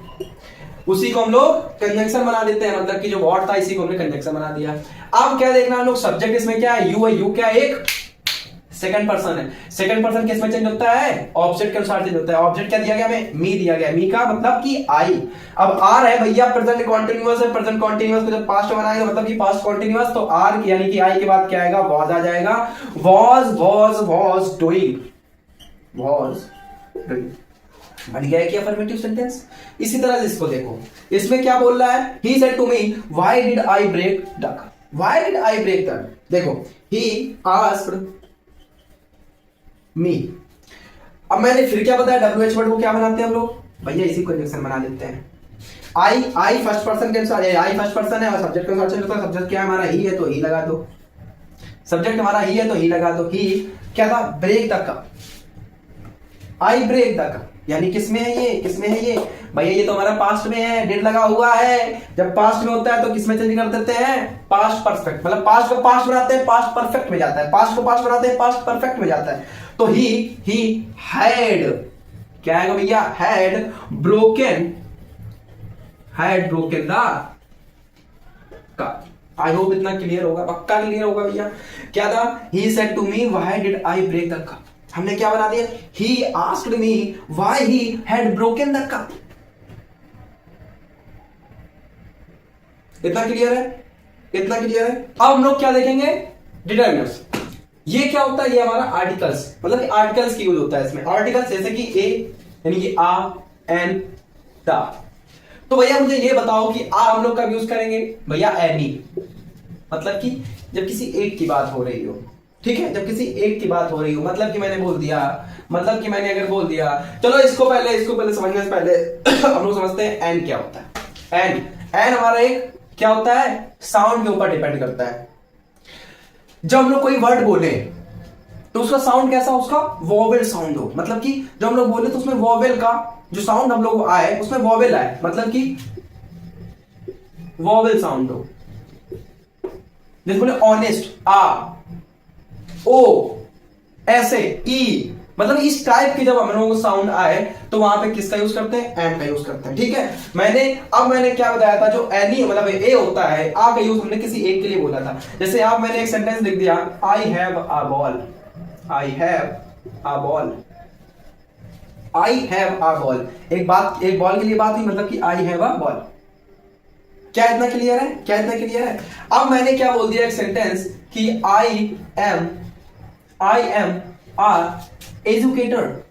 उसी को हम लोग कंजक्शन बना देते हैं, मतलब कि जो वर्ड था इसी को हमने कंजक्शन बना दिया। अब क्या देखना हम लोग? सब्जेक्ट इसमें क्या है? यू है, यू क्या एक सेकंड पर्सन है, सेकंड पर्सन किस में चेंज होता है? ऑब्जेक्ट के अनुसार चेंज होता है। ऑब्जेक्ट क्या दिया गया हमें? मी दिया गया, मी का मतलब कि आई। अब आर है भैया प्रेजेंट कॉन्टिन्यूअस है, प्रेजेंट कॉन्टिन्यूअस को जब पास्ट में बनाएंगे मतलब कि पास्ट कॉन्टिन्यूअस, तो आर यानी कि आई के बाद क्या आएगा? वॉज आ जाएगा। वॉज डूइंग बन गया कि अफर्मेटिव सेंटेंस। इसी तरह से इसको देखो, इसमें क्या बोल रहा है? He said to me why did I break duck, why did I break the, देखो ही आस्क्ड मी। अब मैंने फिर क्या बताया? WH वर्ड को क्या बनाते हैं हम लोग भैया? इसी को कंजक्शन बना देते हैं। आई फर्स्ट पर्सन के अनुसार, आई फर्स्ट पर्सन है और सब्जेक्ट के अनुसार चेंज होता है। सब्जेक्ट क्या है हमारा? ही है, तो ही लगा दो। सब्जेक्ट हमारा ही है तो ही लगा दो। ही क्या था? Break the cup, I break the cup, यानी किसमें है ये? किसमें है ये भैया? ये तो हमारा पास्ट में है, डिड लगा हुआ है। जब पास्ट में होता है तो किसमें चेंज कर देते हैं? पास्ट परफेक्ट, मतलब पास्ट को पास्ट बनाते हैं, पास्ट परफेक्ट में जाता है, पास्ट को पास्ट बनाते हैं, पास्ट परफेक्ट में जाता है। तो ही हैड, क्या है भैया? Had broken had broken the cup. I hope इतना क्लियर होगा, पक्का क्लियर होगा भैया। क्या था? He said to me why did I break the cup. हमने क्या बना दिया? He asked me why he had broken the cup. इतना क्लियर है? इतना क्लियर है? अब हम लोग क्या देखेंगे? डिटरमिनर्स। ये क्या होता है? ये हमारा आर्टिकल्स, मतलब कि आर्टिकल्स की यूज होता है इसमें। आर्टिकल्स जैसे कि ए यानी कि आ, एन, द। तो भैया मुझे ये बताओ कि आ हम लोग कब यूज करेंगे? भैया एनी, मतलब कि जब किसी एक की बात हो रही हो, ठीक है, जब किसी एक की बात हो रही हो, मतलब कि मैंने बोल दिया, मतलब कि मैंने अगर बोल दिया, चलो इसको पहले समझने से पहले हम लोग समझते हैं एन क्या होता है। एन, एन हमारा एक क्या होता है? साउंड के ऊपर डिपेंड करता है। जब हम लोग कोई वर्ड बोले तो उसका साउंड कैसा हो? उसका वोवेल साउंड हो, मतलब कि जब हम लोग बोले तो उसमें वोवेल का जो साउंड हम लोग आए उसमें वोवेल आए, मतलब कि वोवेल साउंड हो। जैसे बोले ऑनेस्ट, आ, ओ, ऐसे, ई, मतलब इस टाइप के जब हम लोगों को साउंड आए तो वहां पे किसका यूज करते हैं? एन का यूज करते हैं, ठीक है। मैंने क्या बताया था? जो एनी मतलब ए होता है, आ का यूज हमने किसी एक के लिए बोला था। जैसे आप मैंने एक सेंटेंस लिख दिया, I have a ball, I have a ball, I have a ball. एक बॉल के लिए बात हुई, मतलब कि आई हैव अ बॉल। क्या इतना क्लियर है? क्या इतना क्लियर है? अब मैंने क्या बोल दिया एक सेंटेंस कि I am educator,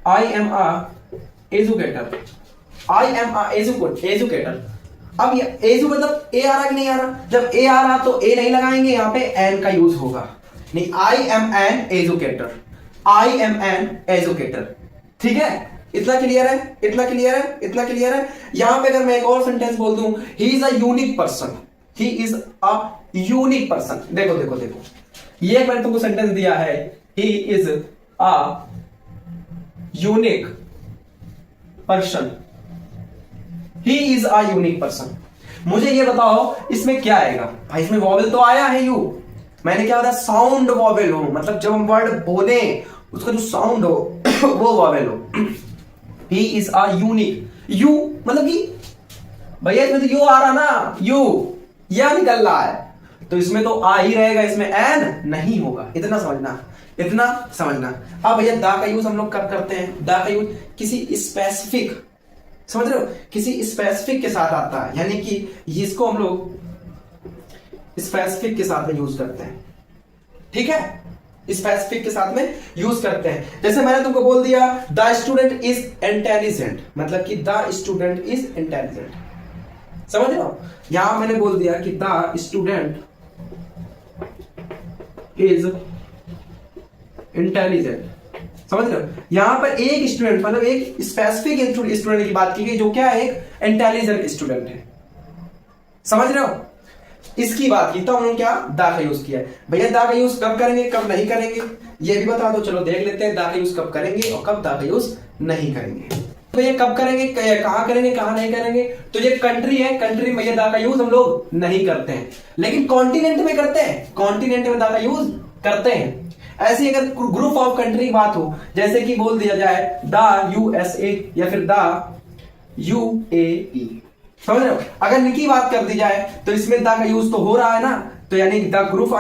I am educator, I am educator. अब ये एजू मतलब ए आ रहा कि नहीं आ रहा? जब ए आ रहा तो ए नहीं लगाएंगे, यहां पे एन का यूज होगा। नहीं, I am an educator, I am an educator, ठीक है। इतना क्लियर है? इतना क्लियर है? इतना क्लियर है? यहां पे अगर मैं एक और सेंटेंस बोल दूं, he is a unique person, he is a unique person. देखो देखो देखो, ये मैंने तुमको सेंटेंस दिया है, he is a unique person, he is a unique person. मुझे ये बताओ इसमें क्या आएगा? भाई इसमें वॉवेल तो आया है, यू। मैंने क्या बताया? साउंड वॉवेल हो, मतलब जब हम वर्ड बोले उसका जो साउंड हो वो वॉवेल हो। He is a unique, you मतलब कि भैया इसमें तो यू आ रहा ना, यू या निकल रहा है, तो इसमें तो आ ही रहेगा, इसमें एन नहीं होगा। इतना समझना, इतना समझना। अब भैया दा का यूज हम लोग कब करते हैं? दा का यूज किसी स्पेसिफिक, समझ रहे हो, किसी स्पेसिफिक के साथ आता है, यानी कि इसको हम लोग स्पेसिफिक के साथ में यूज करते हैं, ठीक है, स्पेसिफिक के साथ में यूज करते हैं। जैसे मैंने तुमको बोल दिया द स्टूडेंट इज इंटेलिजेंट, मतलब कि द स्टूडेंट इज इंटेलिजेंट, समझ रहे हो। यहां मैंने बोल दिया कि द स्टूडेंट इज इंटेलिजेंट, समझ रहे हो। यहां पर एक स्टूडेंट मतलब एक स्पेसिफिक स्टूडेंट की बात की गई जो क्या है? एक इंटेलिजेंट स्टूडेंट है, समझ रहे हो। इसकी बात की तो हम लोग क्या दा का यूज किया है। भैया दा का यूज कब करेंगे, कब नहीं करेंगे, ये भी बता दो। चलो देख लेते हैं दा का यूज कब करेंगे और कब दा का यूज नहीं करेंगे। तो ये कब करेंगे, कहां करेंगे, कहां नहीं करेंगे? तो ये कंट्री है, कंट्री में ये दा का यूज हम लोग नहीं करते हैं, लेकिन कॉन्टिनेंट में करते हैं, कॉन्टिनेंट में दा का यूज करते हैं। ऐसी अगर ग्रुप ऑफ कंट्री की बात हो, जैसे कि बोल दिया जाए द यूएसए या फिर द यूएई, समझ रहे हो। अगर इनकी बात कर दी जाए तो इसमें दा का यूज तो हो रहा है ना, तो यानी द ग्रुप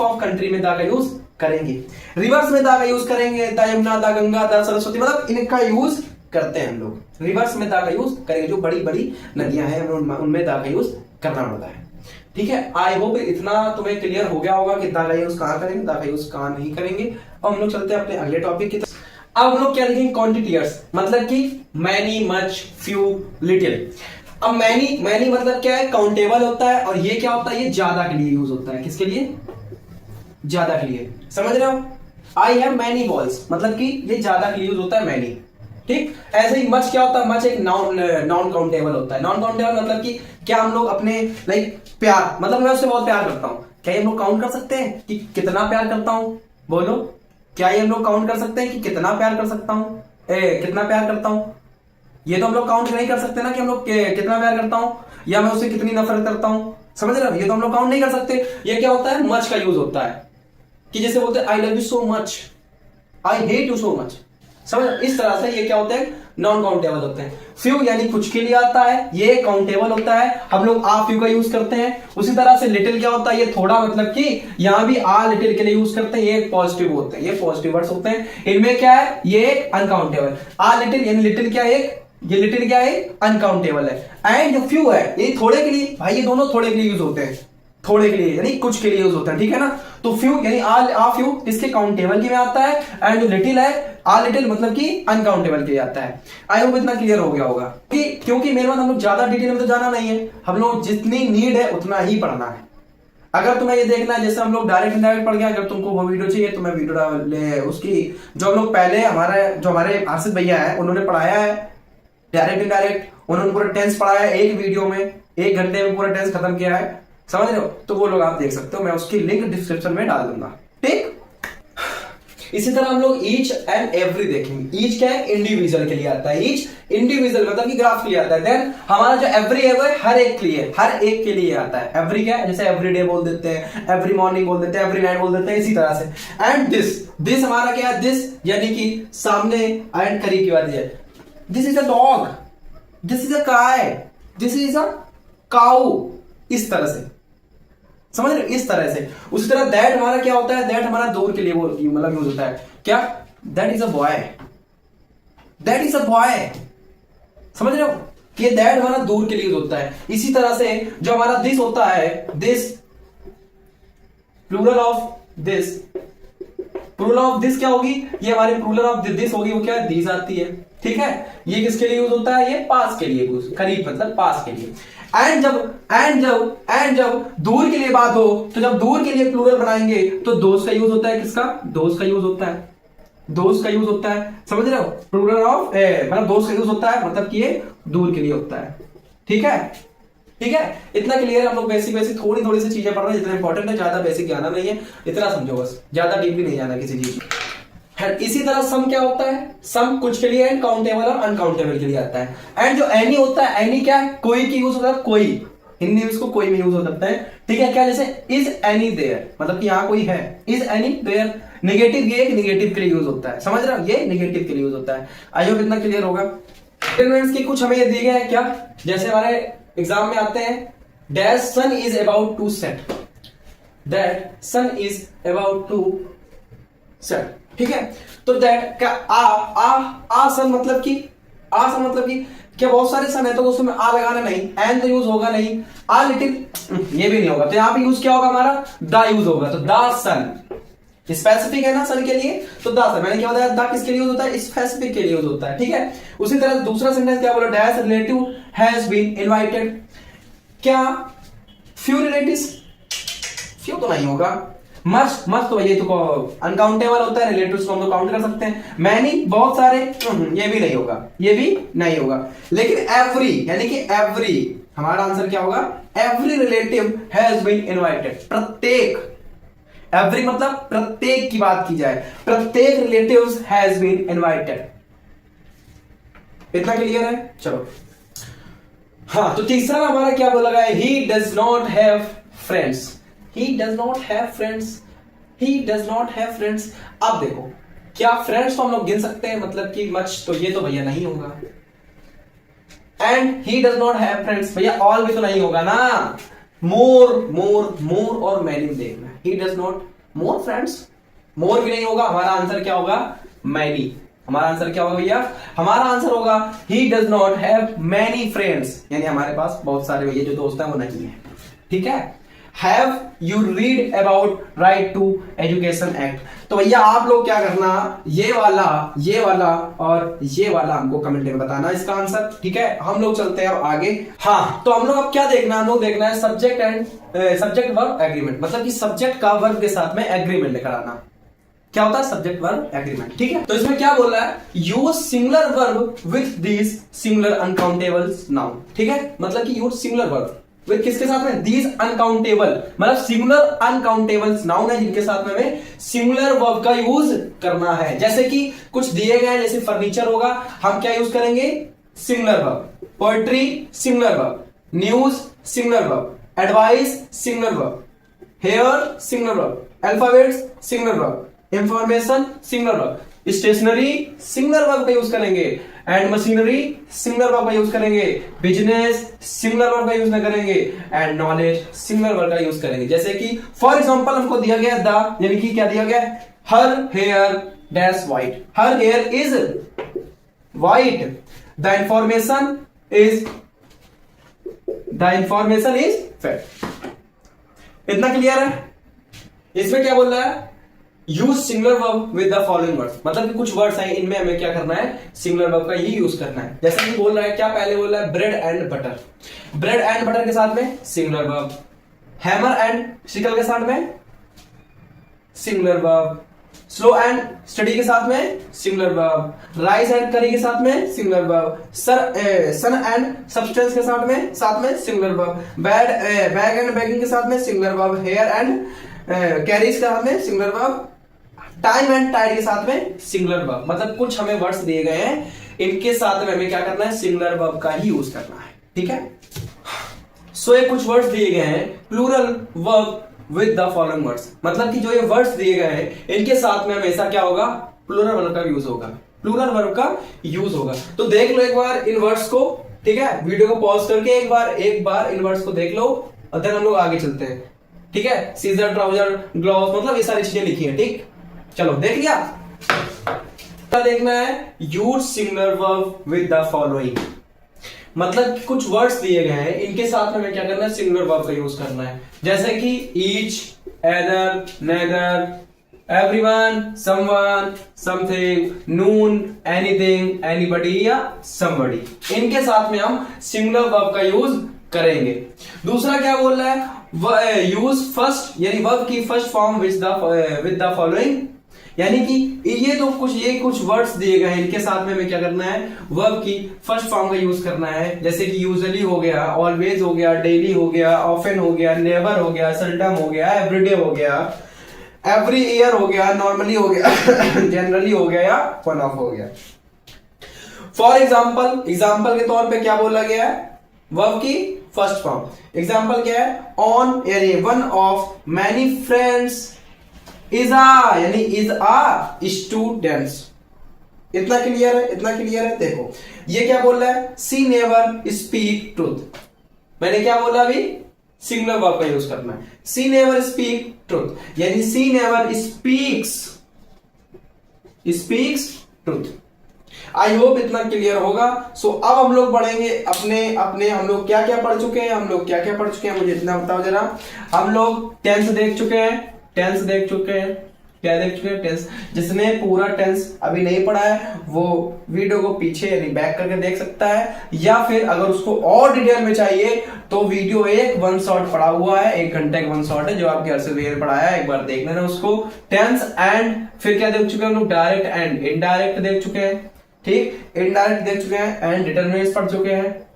ऑफ कंट्री में दा का यूज करेंगे। रिवर्स में दा का यूज करेंगे, the Yamuna, the Ganga, the Saraswati, मतलब इनका यूज करते हैं हम लोग। रिवर्स में दा का यूज करेंगे, जो बड़ी बड़ी नदियां हैं उनमें दा का यूज करना पड़ता है, ठीक है। आई होप इतना तुम्हें क्लियर हो गया होगा कि दा का यूज कहां करेंगे, दा का यूज कहां नहीं करेंगे। अब हम लोग चलते हैं अपने अगले टॉपिक की तरफ। अब हम लोग क्या लिखेंगे? क्वांटिटीज, मतलब कि मैनी, मच, फ्यू, लिटिल। अब मैनी मतलब क्या है? काउंटेबल होता है, और ये क्या होता है? ये ज्यादा के लिए यूज होता है। किसके लिए? ज्यादा के लिए, समझ रहे हो। आई हैव मैनी बॉल्स, मतलब कि ये ज्यादा के लिए यूज होता है, मैनी, ठीक। ऐसे ही मच क्या होता है? मच एक नॉन काउंटेबल होता है। नॉन काउंटेबल मतलब कि क्या हम लोग अपने लाइक प्यार, मतलब मैं उससे बहुत प्यार करता हूं, क्या ये हम लोग काउंट कर सकते हैं कि कितना प्यार करता हूं? बोलो, क्या ये हम लोग काउंट कर सकते हैं कि कितना प्यार कर सकता हूं, कितना प्यार करता हूं? ये तो हम लोग काउंट नहीं कर सकते ना कि हम लोग कितना प्यार करता हूं या मैं उससे कितनी नफरत करता हूं, समझ रहे हो। ये तो हम लोग काउंट नहीं कर सकते। ये क्या होता है? मच का यूज होता है, कि जैसे बोलते हैं I love you so much, I hate you so much, समझ, इस तरह से ये क्या होते हैं, नॉन काउंटेबल होते हैं। फ्यू यानी कुछ के लिए आता है, ये काउंटेबल होता है, हम लोग आ फ्यू का यूज करते हैं। उसी तरह से लिटिल क्या होता है, ये थोड़ा, मतलब कि यहां भी आ लिटिल के लिए यूज करते हैं, ये पॉजिटिव होते हैं, ये पॉजिटिव वर्ड्स होते हैं। इनमें क्या है, ये अनकाउंटेबल, आ लिटिल यानी लिटिल क्या है, ये लिटिल क्या है, अनकाउंटेबल है। एंड जो फ्यू है ये थोड़े के लिए, भाई ये दोनों थोड़े के लिए यूज होते हैं, थोड़े के लिए यानी कुछ के लिए यूज होता है, ठीक है ना। तो फ्यू यानी आ फ्यू इसके काउंटेबल के में आता है, एंड जो लिटिल है, आ लिटिल मतलब कि अनकाउंटेबल के लिए आता है। आई होप इतना क्लियर हो गया होगा कि क्योंकि मेरे पास हम लोग ज्यादा डिटेल में तो जाना नहीं है, हम लोग जितनी नीड है उतना ही पढ़ना है। अगर तुम्हें ये देखना है जैसे हम लोग डायरेक्ट इनडायरेक्ट पढ़ गए, अगर तुमको वो वीडियो चाहिए तो मैं वीडियो उसकी जो हम लोग पहले हमारे आसिफ भैया है उन्होंने पढ़ाया है डायरेक्ट इनडायरेक्ट, उन्होंने पूरा टेंस पढ़ाया है एक वीडियो में, 1 घंटे में पूरा टेंस खत्म किया है, समझ रहे हो, तो वो लोग आप देख सकते हो, मैं उसकी लिंक डिस्क्रिप्शन में डाल दूंगा, ठीक। इसी तरह हम लोग ईच एंड एवरी देखेंगे। ईच क्या है, इंडिविजुअल के लिए आता है, ईच इंडिविजुअल मतलब कि ग्राफ के लिए आता है। देन हमारा जो एवरी है वो हर एक के लिए, हर एक के लिए आता है। एवरी क्या है, जैसे एवरी डे बोल देते हैं, एवरी मॉर्निंग बोल देते हैं, एवरी नाइट बोल देते हैं, इसी तरह से। एंड दिस हमारा क्या है, दिस यानी कि सामने एंड करीब की बात है। This is a dog, this is a काय, दिस इज अ काऊ, इस तरह से, समझ रहे हो, इस तरह से। उसी तरह दैट हमारा क्या होता है, दैट हमारा दूर के लिए वो मतलब यूज होता है, क्या, that is a boy, that is a boy, समझ रहे हो, ये दैट हमारा दूर के लिए यूज होता है। इसी तरह से जो हमारा दिस होता है, this plural of this, plural of this क्या होगी, ये हमारी प्लूरल ऑफ दिस होगी, वो क्या है, दीज आती है, ठीक है। ये किसके लिए यूज होता है, ये पास के लिए यूज, करीब मतलब पास के लिए। एंड जब दूर के लिए बात हो, तो जब दूर के लिए प्लूरल बनाएंगे तो दोस्त का यूज होता है, किसका, दोस्त का यूज होता है, दोस्त का यूज होता है, समझ रहे हो, प्लूरल ऑफ मतलब दोस्त का यूज होता है, मतलब कि ये दूर के लिए होता है, ठीक है, ठीक है। इतना क्लियर है, हम लोग बेसिक थोड़ी सी चीजें पढ़ रहे हैं, जितना इंपॉर्टेंट है, ज्यादा बेसिक जाना नहीं है, इतना समझो बस, ज्यादा डीपली नहीं जाना किसी चीज में। इसी तरह सम क्या होता है, सम कुछ के लिए एंड काउंटेबल और अनकाउंटेबल के लिए आता है। एंड जो एनी होता है, एनी क्या है, कोई की यूज होता है, कोई, हिंदी में इसको कोई में यूज हो सकता है, ठीक है। क्या, जैसे इज एनी देयर, मतलब कि यहां कोई है, इज एनी देयर। नेगेटिव, ये एक नेगेटिव के लिए यूज होता है, समझ रहे हो, ये नेगेटिव के लिए यूज होता है। आई होप इतना क्लियर होगा। की कुछ हमें ये दिए गए हैं, क्या, जैसे हमारे एग्जाम में आते हैं, dash sun is about to set, that sun is about to set, ठीक है। तो दैट का आ सन मतलब कि, आ सन मतलब कि क्या, बहुत सारे सन है तो उसमें आ लगाना नहीं, एंड तो यूज होगा नहीं, आ लिटिल ये भी नहीं होगा, तो यहां पे यूज क्या होगा, हमारा दा यूज होगा, तो दा सन स्पेसिफिक है ना सन के लिए, तो दा सन, मैंने क्या बताया, दा किसके लिए यूज होता है, स्पेसिफिक के लिए यूज होता है, ठीक है। उसी तरह दूसरा सेंटेंस क्या बोला, dash relative has been invited, क्या, फ्यू रिलेटिव्स, फ्यू तो नहीं होगा, मस्ट तो ये तो अनकाउंटेबल होता है, रिलेटिव्स को हम लोग काउंट कर सकते हैं, मैनी बहुत सारे, ये भी नहीं होगा, ये भी नहीं होगा। लेकिन एवरी यानी कि एवरी, हमारा आंसर क्या होगा, every relative has been invited, प्रत्येक, एवरी मतलब प्रत्येक की बात की जाए, प्रत्येक रिलेटिव्स हैज बीन इनवाइटेड, इतना क्लियर है, चलो। हाँ, तो तीसरा हमारा क्या बोला गया है, he does not have friends, he does not have friends, he does not have friends। अब देखो, क्या फ्रेंड्स तो हम लोग गिन सकते हैं, मतलब कि मच, तो ये तो भैया नहीं होगा। And he does not have friends, भैया ऑल भी तो नहीं होगा ना, मोर और मैनी देखना, he does not more friends, मोर भी नहीं होगा, हमारा आंसर क्या होगा, मैनी, हमारा आंसर क्या होगा भैया, हमारा आंसर होगा he does not have many friends, यानी हमारे पास बहुत सारे भैया जो दोस्त हैं वो नहीं है, ठीक है। Have you read about right to education act, तो भैया आप लोग क्या करना, ये वाला और ये वाला हमको कमेंट में बताना इसका आंसर, ठीक है। हम लोग चलते हैं अब आगे। हाँ, तो हम लोग अब क्या देखना, हम लोग देखना है subject and subject verb agreement, मतलब कि सब्जेक्ट का वर्ब के साथ में एग्रीमेंट लेकर आना, क्या होता है सब्जेक्ट वर्ब एग्रीमेंट, ठीक है। तो इसमें क्या बोल रहा है, use singular verb with this singular uncountables noun, ठीक है, मतलब कि यूज सिंगुलर वर्ब विद किसके साथ में, दीज अनकाउंटेबल, मतलब सिंगुलर अनकाउंटेबल नाउन है जिनके साथ में हमें सिंगुलर वर्ब का यूज करना है। जैसे कि कुछ दिए गए हैं, जैसे फर्नीचर होगा, हम क्या यूज करेंगे, singular verb, poetry singular verb, news singular verb, advice singular verb, hair singular verb, alphabets singular verb, information singular verb, stationery singular verb का यूज करेंगे, एंड मशीनरी सिंगुलर वर्ब का यूज करेंगे, business singular verb का use न करेंगे, and knowledge singular verb का use करेंगे। जैसे कि फॉर एग्जांपल हमको दिया गया द, यानी कि क्या दिया गया, her hair dash white, her hair is white, the information is fact. इतना क्लियर है? इसमें क्या बोल रहा है, use singular verb with the following words, मतलब कि कुछ वर्ड्स हैं, इनमें हमें क्या करना है, सिंगुलर वर्ब का ही यूज करना है। जैसे कि बोल रहा है, क्या पहले बोल रहा है, bread and butter, bread and butter के साथ में singular verb, hammer and sickle के साथ में singular verb, slow and study के साथ में सिंगुलर वर्ब, राइस एंड करी के साथ में singular verb, sum and substance के साथ में singular verb, bag and baggage के साथ में singular verb, hair and carriage के साथ में singular verb, time and tide के साथ में सिंगुलर वर्ब। मतलब कुछ हमें वर्ड्स दिए गए हैं, इनके साथ में हमें क्या करना है, सिंगुलर वर्ब का ही यूज करना है। ठीक है, सो ये कुछ वर्ड्स दिए गए हैं, plural verb with the following words, मतलब कि जो ये वर्ड्स दिए गए हैं इनके साथ में हमेशा क्या होगा, प्लूरल वर्ब का यूज होगा, प्लूरल वर्ब का यूज होगा। तो देख लो एक बार इन वर्ड्स को, ठीक है, वीडियो को पॉज करके एक बार इन वर्ड्स को देख लो, और देन हम लोग आगे चलते हैं। ठीक है, सीजर, ट्राउजर, ग्लोव, मतलब ये सारी चीजें लिखी है। ठीक, चलो देख लिया। देखना है, use singular verb with the following, मतलब कुछ वर्ड्स दिए गए हैं, इनके साथ में हमें क्या करना है, सिंगुलर वर्ब का यूज करना है। जैसे कि each, either, neither, everyone, someone, something, none, anything, anybody या समबडी, इनके साथ में हम सिंगुलर वर्ब का यूज करेंगे। दूसरा क्या बोल रहा है, यूज फर्स्ट, यानी वर्ब की first form with the following, यानी कि ये कुछ वर्ड्स दिए गए हैं, इनके साथ में हमें क्या करना है, वर्ब की फर्स्ट फॉर्म का यूज करना है। जैसे कि यूजुअली हो गया, ऑलवेज हो गया, डेली हो गया, ऑफन हो गया, नेवर हो गया, सेल्डम हो गया, एवरीडे हो गया, एवरी ईयर हो गया, नॉर्मली हो गया, जनरली हो गया, या वन ऑफ हो गया। फॉर एग्जाम्पल के तौर पे क्या बोला गया है, वर्ब की फर्स्ट फॉर्म। एग्जाम्पल क्या है, ऑन, यानी one of many friends is a, यानी इज आ स्टूडेंट्स। इतना क्लियर है? इतना क्लियर है? देखो ये क्या बोल रहा है, सी नेवर स्पीक ट्रूथ, मैंने क्या बोला अभी, सिंगुलर वर्ब का यूज करना है। सी नेवर स्पीक ट्रूथ, यानी she never speaks truth. I hope इतना क्लियर होगा। सो अब हम लोग पढ़ेंगे अपने हम लोग क्या क्या पढ़ चुके हैं, मुझे इतना बताओ जरा। हम लोग टेंस देख चुके हैं, क्या देख चुके हैं, टेंस। जिसने पूरा टेंस अभी नहीं पढ़ा है वो वीडियो को पीछे यानी बैक करके देख सकता है, या फिर अगर उसको और डिटेल में चाहिए तो वीडियो एक वन शॉट पढ़ा हुआ है, 1 घंटे का वन शॉट है जो आपके घर से वेर पढ़ाया है, एक बार देख लेना उसको। टेंस एंड फिर क्या देख चुके हैं हम लोग, डायरेक्ट एंड इनडायरेक्ट देख चुके हैं, ठीक, इनडायरेक्ट देख चुके हैं, एंड डिटरमिनेंट्स पढ़ चुके हैं,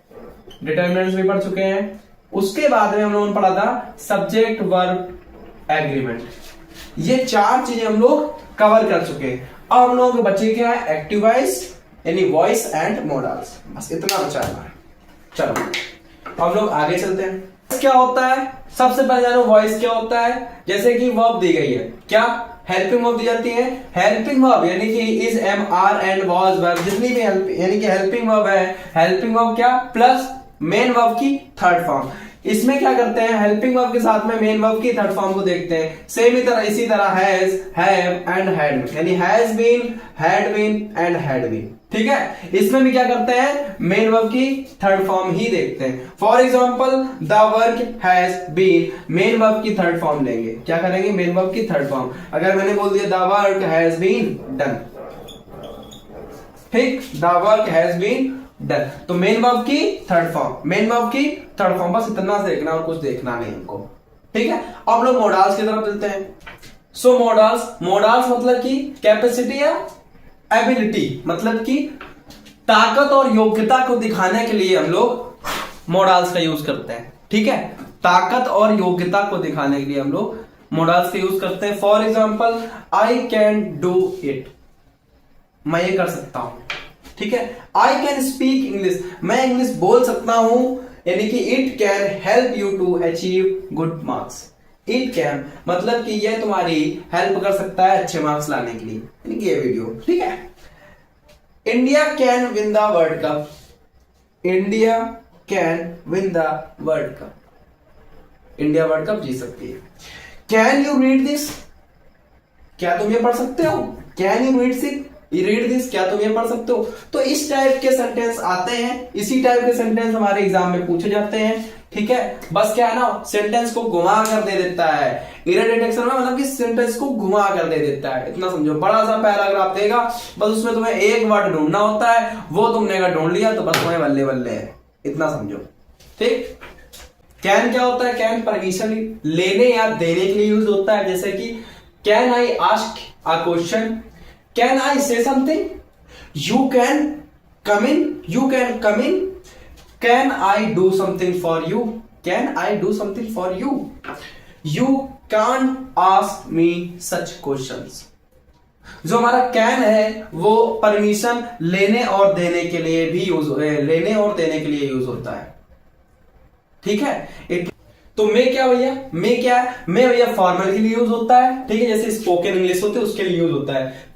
डिटरमिनेंट्स भी पढ़ चुके हैं। उसके बाद में हम लोगों ने पढ़ा था सब्जेक्ट, वर्ब, एग्रीमेंट। ये 4 चीजें हम लोग कवर कर चुके हैं। अब हम लोगों के बच्चे क्या है, एक्टिव वॉइस यानी वॉइस एंड मॉडल्स, बस इतना बचा है। चलो हम लोग आगे चलते हैं। क्या होता है, सबसे पहले जानो वॉइस क्या होता है। जैसे कि वर्ब दी गई है, क्या हेल्पिंग वर्ब दी जाती है, हेल्पिंग वर्ब यानी कि is, am, are and was verb, जितनी भी यानी कि हेल्पिंग वर्ब है, हेल्पिंग वर्ब क्या प्लस मेन वर्ब की थर्ड फॉर्म। इसमें क्या करते हैं, हेल्पिंग वर्ब के साथ में मेन वर्ब की थर्ड फॉर्म को देखते हैं। सेम इसी तरह हैज, हैव एंड हैड, यानी has been, had been and had been, ठीक है। इसमें भी क्या करते हैं, मेन वर्ब की थर्ड फॉर्म ही देखते हैं। For example the work has been, main verb की थर्ड फॉर्म लेंगे, क्या करेंगे, मेन वर्ब की थर्ड फॉर्म। अगर मैंने बोल दिया the work has been done, ठीक, the work has been done, तो मेन वर्ब की थर्ड फॉर्म, बस इतना देखना और कुछ देखना नहीं हमको, ठीक है। अब लोग मॉडल्स की तरफ चलते हैं। सो मॉडल्स मतलब कि कैपेसिटी या एबिलिटी, मतलब कि ताकत और योग्यता को दिखाने के लिए हम लोग मॉडल्स का यूज करते हैं, ठीक है। ताकत और योग्यता को दिखाने के लिए हम लोग मॉडल्स का यूज करते हैं। For example I can do it, मैं ये कर सकता हूं, ठीक है। आई कैन स्पीक इंग्लिश, मैं इंग्लिश बोल सकता हूं, यानी कि it can help you to achieve good marks, it can मतलब कि यह तुम्हारी हेल्प कर सकता है अच्छे मार्क्स लाने के लिए, यानी कि ये वीडियो, ठीक है। India can win the world cup, India can win the world cup, India world cup जीत सकती है। कैन यू रीड दिस, क्या तुम ये पढ़ सकते हो? कैन यू रीड दिस, क्या तुम ये पढ़ सकते हो? तो इस टाइप के सेंटेंस आते हैं, इसी टाइप के सेंटेंस हमारे एग्जाम में पूछे जाते हैं, ठीक है। बस क्या है ना, सेंटेंस को घुमा कर दे देता है, एरर डिटेक्शन में मतलब कि सेंटेंस को घुमा कर दे देता है, इतना समझो। बड़ा सा पैराग्राफ देगा, बस उसमें तुम्हें एक वर्ड ढूंढना होता है, वो तुमने अगर ढूंढ लिया तो बस तुम्हें बल्ले बल्ले है, इतना समझो, ठीक। कैन क्या होता है? कैन परमिशन लेने या देने के लिए यूज होता है, जैसे कि can I ask a question, can I से something, you can come in, you can come in, can I do something for you, can I do something for you, you can ask me such questions. जो हमारा can है वो permission लेने और देने के लिए भी लेने और देने के लिए यूज होता है, ठीक है। तो मे क्या भैया, मे क्या है? मे भैया फॉर्मल के लिए यूज होता है, ठीक है, जैसे स्पोकन इंग्लिश होते हैं उसके लिए यूज होता है।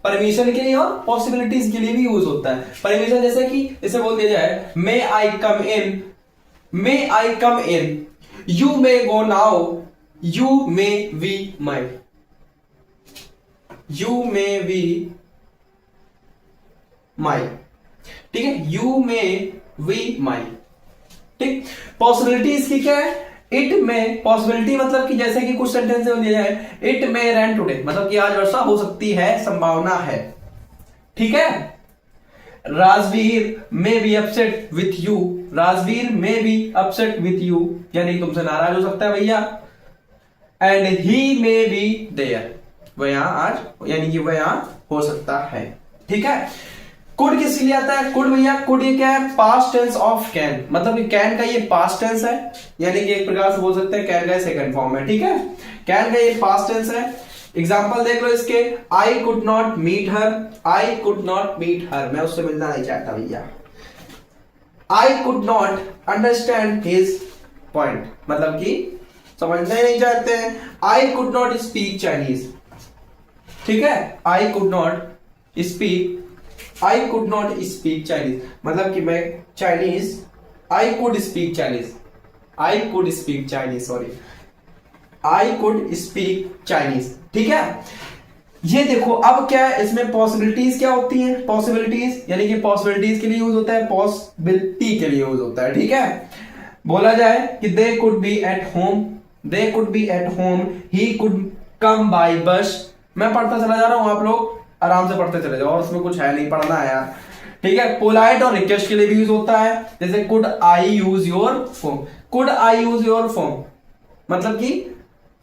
परमिशन के लिए और पॉसिबिलिटीज के लिए भी यूज होता है। परमिशन जैसे कि इसे बोल दिया जाए may I come in, may I come in, you may go now, you may we my, you may we my, ठीक है, यू मे वी माई, ठीक। पॉसिबिलिटीज की क्या है? इट में पॉसिबिलिटी मतलब कि जैसे कि कुछ सेंटेंस में दिया जाए इट में रैन टुडे, मतलब कि आज वर्षा हो सकती है, संभावना है, ठीक है। Rajveer may be upset with you, Rajveer may be upset with you, यानी तुमसे नाराज हो सकता है भैया। And he may be there, वह यहां आज, यानी कि वह यहां हो सकता है, ठीक है। कुड किसके लिए आता है? कुड भैया, कुड ये क्या है? पास्ट टेंस ऑफ कैन, मतलब कि कैन का ये पास्ट टेंस है, यानी कि एक प्रकार से बोल सकते हैं कैन का सेकंड फॉर्म है, ठीक है। कैन का ये पास्ट टेंस है। एग्जांपल देख लो इसके, I could not meet her, I could not meet her, मैं उससे मिलना नहीं चाहता भैया। I could not understand his point, मतलब कि समझना ही नहीं चाहते हैं। I could not speak Chinese, ठीक है, I could not speak, I could not speak Chinese, मतलब कि मैं Chinese, I could speak Chinese, I could speak Chinese, sorry, I could speak Chinese, ठीक है। ये देखो अब क्या है, इसमें पॉसिबिलिटीज क्या होती हैं? पॉसिबिलिटीज यानी कि पॉसिबिलिटीज के लिए यूज होता है, पॉसिबिलिटी के लिए यूज होता है, ठीक है। बोला जाए कि they could be at home, they could be at home, he could come by बस। मैं पढ़ता चला जा रहा हूं, आप लोग आराम से पढ़ते चले जाओ, और उसमें कुछ है नहीं, पढ़ना है यार, ठीक है। पोलाइट और रिक्वेस्ट के लिए भी यूज होता है, जैसे could I use your phone, could I use your phone, मतलब कि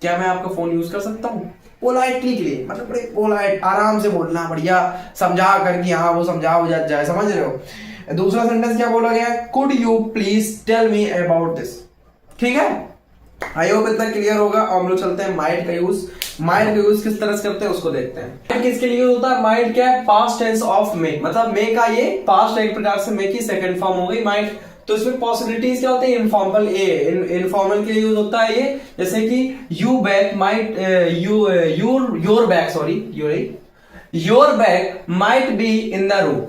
क्या मैं आपका फोन यूज कर सकता हूं? पोलाइटली के लिए, मतलब बड़े पोलाइट, आराम से बोलना, बढ़िया समझा करके, हाँ वो समझा हो जाए, समझ रहे हो। दूसरा सेंटेंस क्या बोला गया? Could you please tell me about this, ठीक है। आई होप इतना क्लियर होगा। और हम लोग चलते हैं माइट का यूज। माइट का यूज किस तरह से करते हैं उसको देखते हैं। माइट किसके लिए यूज होता है? माइट क्या है? पास्ट टेंस ऑफ मे, मतलब मे का ये पास्ट एक प्रकार से मे की सेकंड फॉर्म हो गई माइट। तो इसमें पॉसिबिलिटीज क्या होते हैं? इनफॉर्मल, इनफॉर्मल के लिए यूज होता है ये, जैसे कि you back might, your back, sorry, your back might be in the room,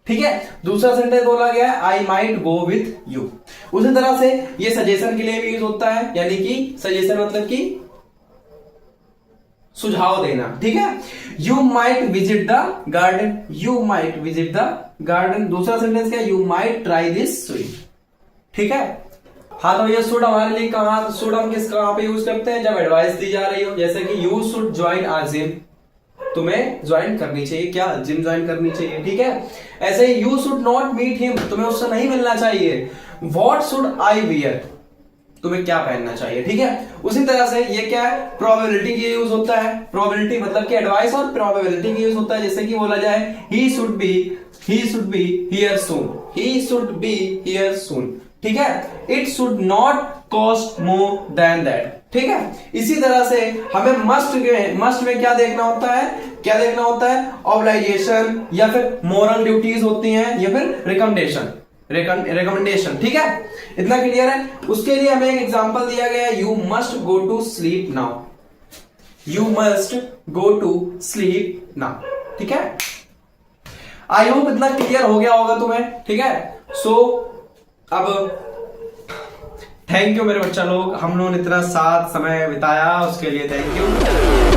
ठीक है। दूसरा सेंटेंस बोला गया है I might go with you. उसी तरह से ये सजेशन के लिए भी यूज होता है, यानी कि सजेशन मतलब कि सुझाव देना, ठीक है। You might visit the garden, you might visit the garden. दूसरा सेंटेंस क्या है? You might try this swim, ठीक है। हाँ, तो ये शुड हमारे लिए कहां, शुड हम कहां पे यूज करते हैं? जब एडवाइस दी जा रही हो, जैसे कि you should join a gym, तुम्हें ज्वाइन करनी चाहिए, क्या? जिम ज्वाइन करनी चाहिए, ठीक है। ऐसे ही you should not meet him, तुम्हें उससे नहीं मिलना चाहिए। व्हाट शुड आई वियर, तुम्हें क्या पहनना चाहिए, ठीक है। उसी तरह से ये क्या है? प्रोबेबिलिटी के यूज होता है। प्रोबेबिलिटी मतलब कि एडवाइस और प्रोबेबिलिटी के यूज होता है, जैसे कि बोला जाए he should be here soon, he should be here soon, ठीक है। It should not cost more than that, ठीक है। इसी तरह से हमें मस्ट में क्या देखना होता है? क्या देखना होता है? ऑब्लाइजेशन या फिर मोरल ड्यूटीज होती हैं या फिर रिकमेंडेशन, रिकमेंडेशन, ठीक है, इतना क्लियर है। उसके लिए हमें एक एग्जांपल दिया गया है, you must go to sleep now, you must go to sleep now, ठीक है। आई होप इतना क्लियर हो गया होगा तुम्हें, ठीक है। सो अब थैंक यू मेरे बच्चा लोग, हम लोगों ने इतना साथ समय बिताया उसके लिए थैंक यू।